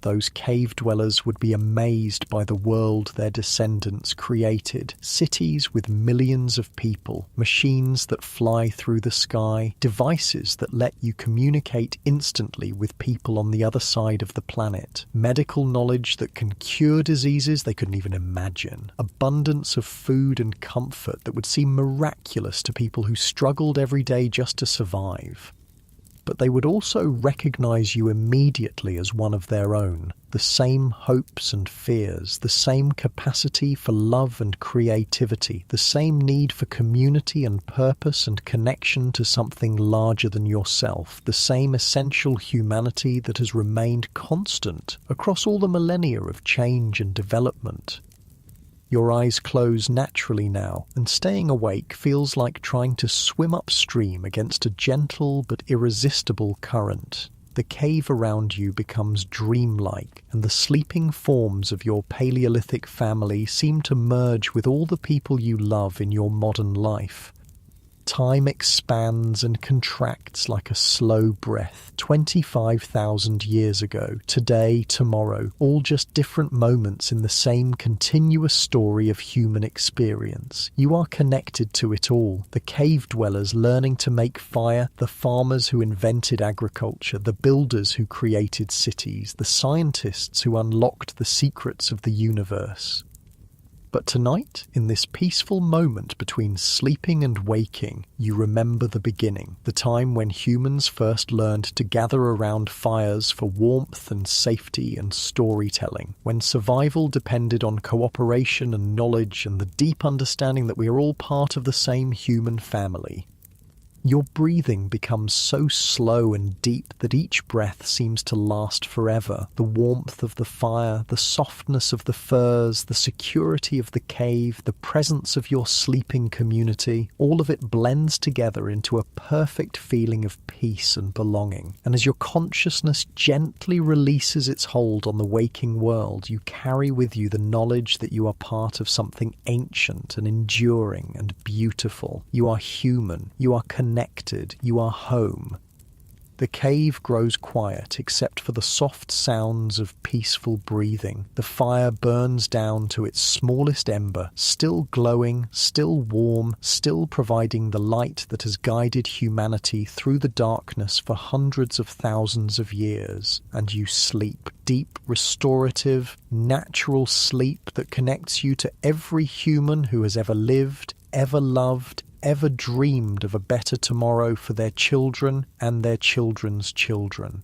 A: Those cave dwellers would be amazed by the world their descendants created. Cities with millions of people, machines that fly through the sky, devices that let you communicate instantly with people on the other side of the planet, medical knowledge that can cure diseases they couldn't even imagine, abundance of food and comfort that would seem miraculous to people who struggled every day just to survive. But they would also recognize you immediately as one of their own. The same hopes and fears, the same capacity for love and creativity, the same need for community and purpose and connection to something larger than yourself, the same essential humanity that has remained constant across all the millennia of change and development. Your eyes close naturally now, and staying awake feels like trying to swim upstream against a gentle but irresistible current. The cave around you becomes dreamlike, and the sleeping forms of your Paleolithic family seem to merge with all the people you love in your modern life. Time expands and contracts like a slow breath. 25,000 years ago, today, tomorrow, all just different moments in the same continuous story of human experience. You are connected to it all. The cave dwellers learning to make fire, the farmers who invented agriculture, the builders who created cities, the scientists who unlocked the secrets of the universe. But tonight, in this peaceful moment between sleeping and waking, you remember the beginning, the time when humans first learned to gather around fires for warmth and safety and storytelling, when survival depended on cooperation and knowledge and the deep understanding that we are all part of the same human family. Your breathing becomes so slow and deep that each breath seems to last forever. The warmth of the fire, the softness of the furs, the security of the cave, the presence of your sleeping community, all of it blends together into a perfect feeling of peace and belonging. And as your consciousness gently releases its hold on the waking world, you carry with you the knowledge that you are part of something ancient and enduring and beautiful. You are human. You are connected, you are home. The cave grows quiet except for the soft sounds of peaceful breathing. The fire burns down to its smallest ember, still glowing, still warm, still providing the light that has guided humanity through the darkness for hundreds of thousands of years. And you sleep. Deep, restorative, natural sleep that connects you to every human who has ever lived, ever loved, ever dreamed of a better tomorrow for their children and their children's children.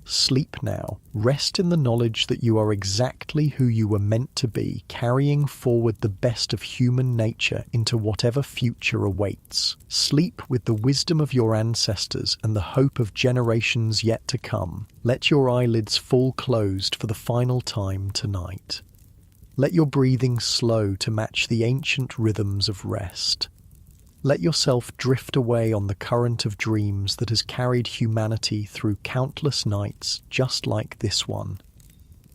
A: Sleep now. Rest in the knowledge that you are exactly who you were meant to be, carrying forward the best of human nature into whatever future awaits. Sleep with the wisdom of your ancestors and the hope of generations yet to come. Let your eyelids fall closed for the final time tonight. Let your breathing slow to match the ancient rhythms of rest. Let yourself drift away on the current of dreams that has carried humanity through countless nights just like this one.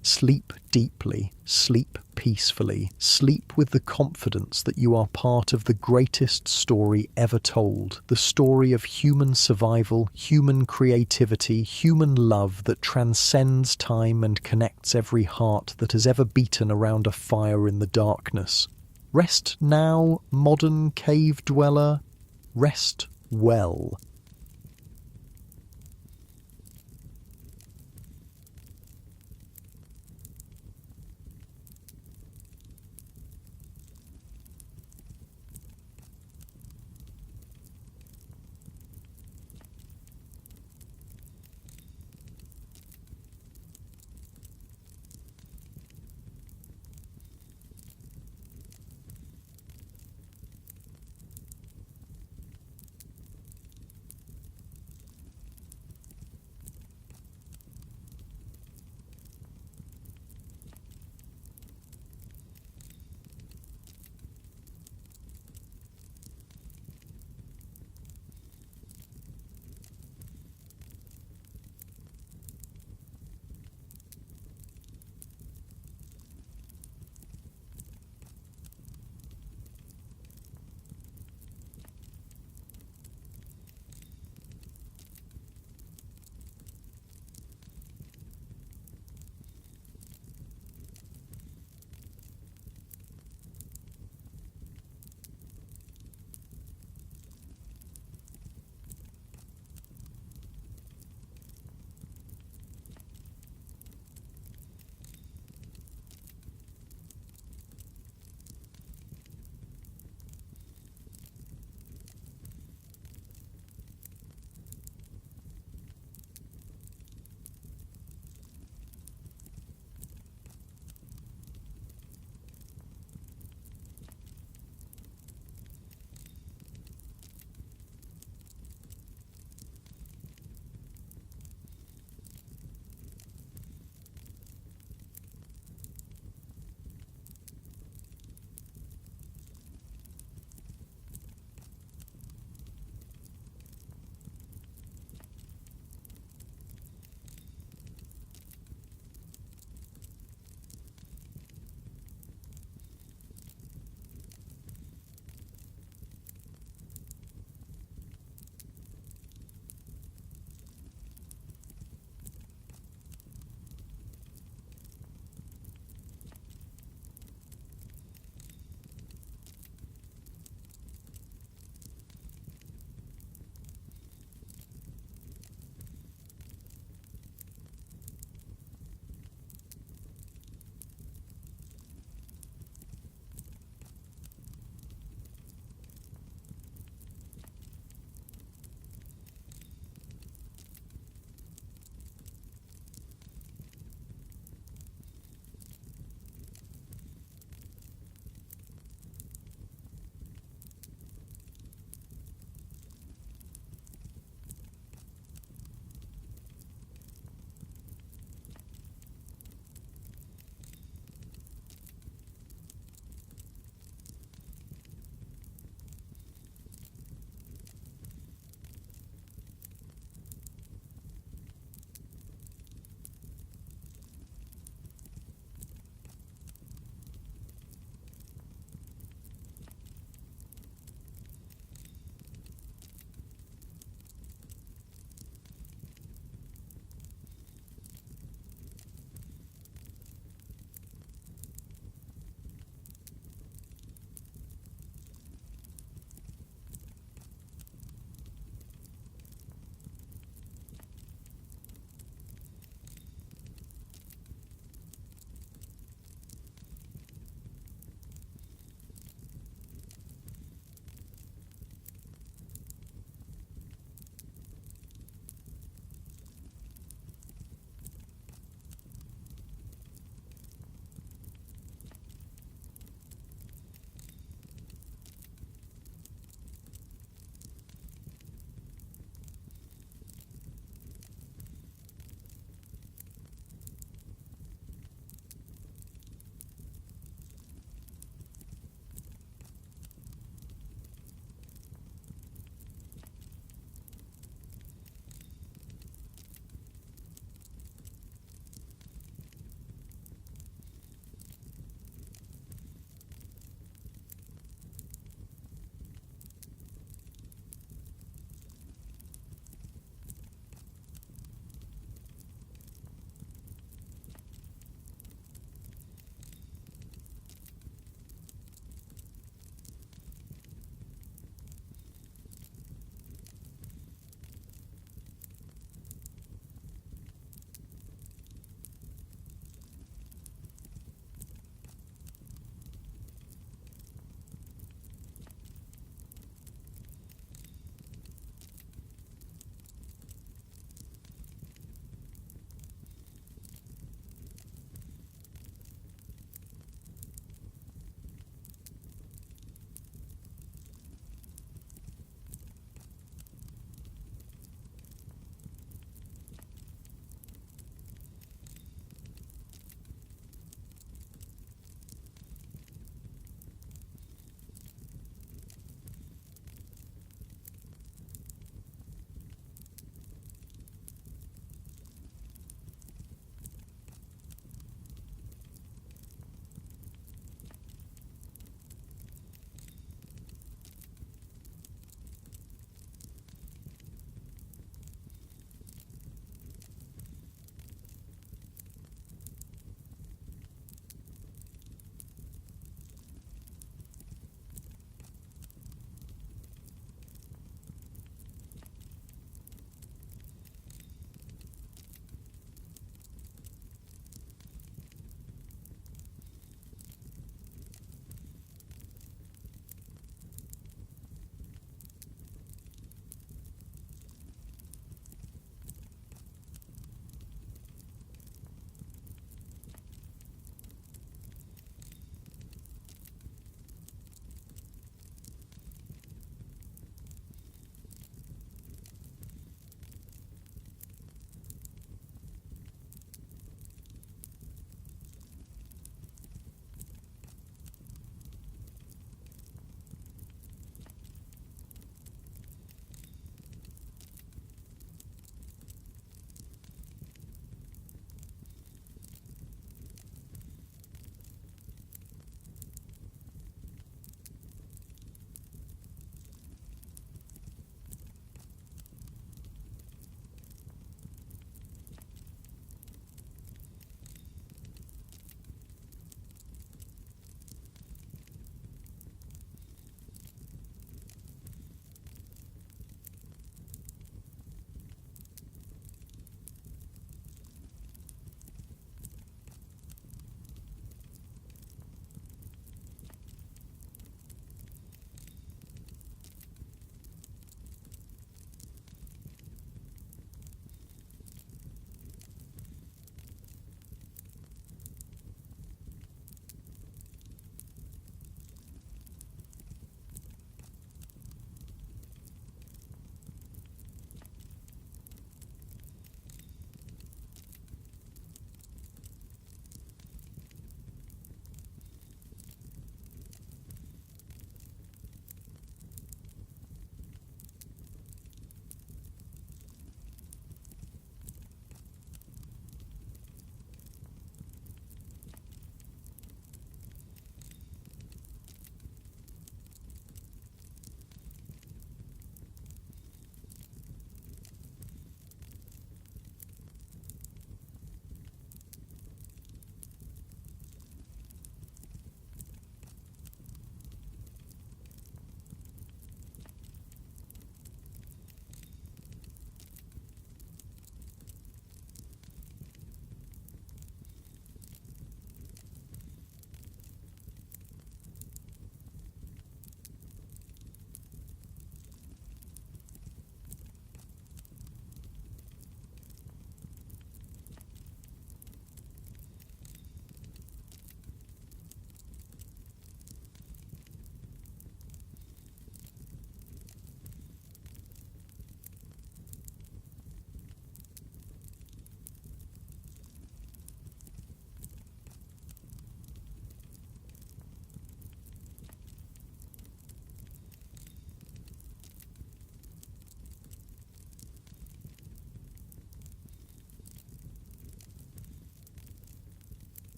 A: Sleep deeply, sleep peacefully, sleep with the confidence that you are part of the greatest story ever told, the story of human survival, human creativity, human love that transcends time and connects every heart that has ever beaten around a fire in the darkness. Rest now, modern cave dweller. Rest well.